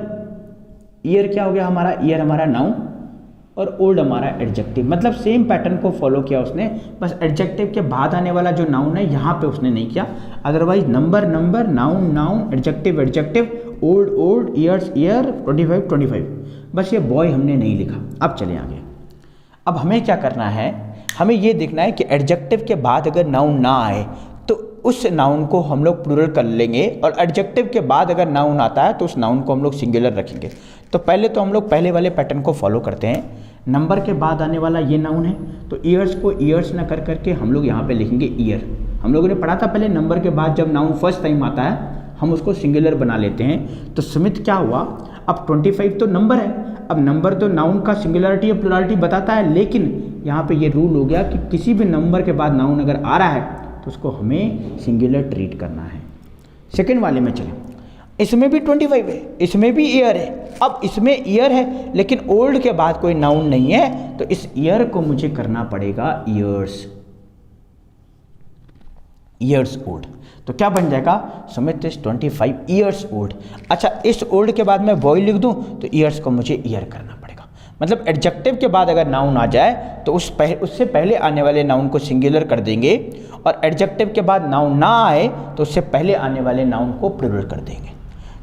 ईयर क्या हो गया हमारा, ईयर हमारा नाउन और ओल्ड हमारा एडजेक्टिव। मतलब सेम पैटर्न को फॉलो किया उसने, बस एडजेक्टिव के बाद आने वाला जो नाउन है यहाँ पे उसने नहीं किया। Otherwise number number, noun noun, adjective adjective, old old, years year, 25 25, बस ये बॉय हमने नहीं लिखा। अब चले आगे। अब हमें क्या करना है, हमें ये देखना है कि एडजेक्टिव के बाद अगर नाउन ना आए तो उस नाउन को हम लोग प्लूरल कर लेंगे, और एडजेक्टिव के बाद अगर नाउन आता है तो उस नाउन को हम लोग सिंगुलर रखेंगे। तो पहले तो हम लोग पहले वाले पैटर्न को फॉलो करते हैं। नंबर के बाद आने वाला ये नाउन है, तो ईयर्स को ईयर्स ना कर करके हम लोग यहाँ पे लिखेंगे ईयर। हम लोगों ने पढ़ा था पहले, नंबर के बाद जब नाउन फर्स्ट टाइम आता है हम उसको सिंगुलर बना लेते हैं। तो सुमित क्या हुआ, अब 25 तो नंबर है, अब नंबर तो नाउन का सिंगुलरिटी और प्लुरलिटी बताता है, लेकिन यहाँ पे ये रूल हो गया कि किसी भी नंबर के बाद नाउन अगर आ रहा है तो उसको हमें सिंगुलर ट्रीट करना है। सेकेंड वाले में चलें, इसमें भी 25 है, इसमें भी ईयर है। अब इसमें ईयर है लेकिन ओल्ड के बाद कोई नाउन नहीं है, तो इस ईयर को मुझे करना पड़ेगा ईयर्स, ईयर्स ओल्ड। तो क्या बन जाएगा, सुमित इज 25 ईयर्स ओल्ड। अच्छा, इस ओल्ड के बाद मैं बॉय लिख दूं तो ईयर्स को मुझे ईयर करना पड़ेगा। मतलब एडजेक्टिव के बाद अगर नाउन आ जाए तो उससे पहले आने वाले नाउन को सिंगुलर कर देंगे, और एडजेक्टिव के बाद नाउन ना आए तो उससे पहले आने वाले नाउन को प्लुरल कर देंगे।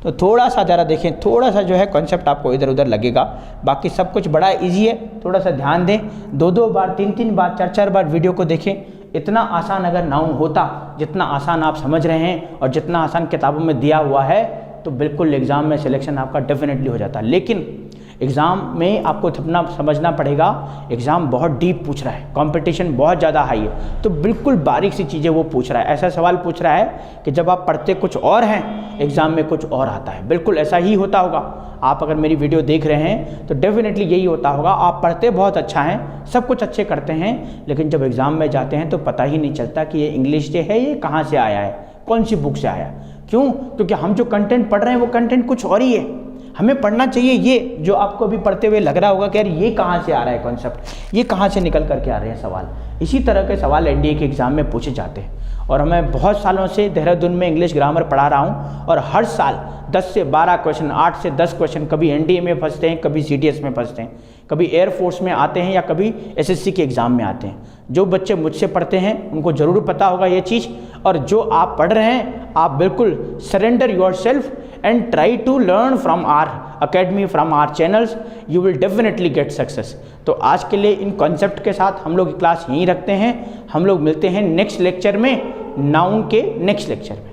तो थोड़ा सा ज़रा देखें, थोड़ा सा जो है कॉन्सेप्ट आपको इधर उधर लगेगा, बाकी सब कुछ बड़ा इजी है। थोड़ा सा ध्यान दें, 2-2 बार 3-3 बार 4-4 बार वीडियो को देखें। इतना आसान अगर नाउन होता, जितना आसान आप समझ रहे हैं और जितना आसान किताबों में दिया हुआ है, तो बिल्कुल एग्ज़ाम में सिलेक्शन आपका डेफिनेटली हो जाता। लेकिन एग्ज़ाम में आपको इतना समझना पड़ेगा, एग्ज़ाम बहुत डीप पूछ रहा है, कंपटीशन बहुत ज़्यादा हाई है, तो बिल्कुल बारीक सी चीज़ें वो पूछ रहा है। ऐसा सवाल पूछ रहा है कि जब आप पढ़ते कुछ और हैं, एग्ज़ाम में कुछ और आता है। बिल्कुल ऐसा ही होता होगा। आप अगर मेरी वीडियो देख रहे हैं तो डेफिनेटली यही होता होगा। आप पढ़ते बहुत अच्छा हैं, सब कुछ अच्छे करते हैं, लेकिन जब एग्ज़ाम में जाते हैं तो पता ही नहीं चलता कि ये इंग्लिश जो है ये कहाँ से आया है, कौन सी बुक से आया। क्यों? क्योंकि हम जो कंटेंट पढ़ रहे हैं वो कंटेंट कुछ और ही है। हमें पढ़ना चाहिए ये जो आपको अभी पढ़ते हुए लग रहा होगा कि यार ये कहाँ से आ रहा है कॉन्सेप्ट, ये कहाँ से निकल करके आ रहे हैं सवाल। इसी तरह के सवाल एनडीए के एग्ज़ाम में पूछे जाते हैं। और मैं बहुत सालों से देहरादून में इंग्लिश ग्रामर पढ़ा रहा हूँ, और हर साल 10 से 12 क्वेश्चन, 8 से 10 क्वेश्चन कभी एनडीए में फंसते हैं, कभी सीडीएस में फंसते हैं, कभी एयरफोर्स में आते हैं, या कभी एसएससी के एग्ज़ाम में आते हैं। जो बच्चे मुझसे पढ़ते हैं उनको ज़रूर पता होगा ये चीज़, और जो आप पढ़ रहे हैं आप बिल्कुल surrender yourself and try to learn from our academy, from our channels, you will definitely get success। तो आज के लिए इन कॉन्सेप्ट के साथ हम लोग क्लास यहीं रखते हैं। हम लोग मिलते हैं नेक्स्ट लेक्चर में, नाउन के नेक्स्ट लेक्चर में।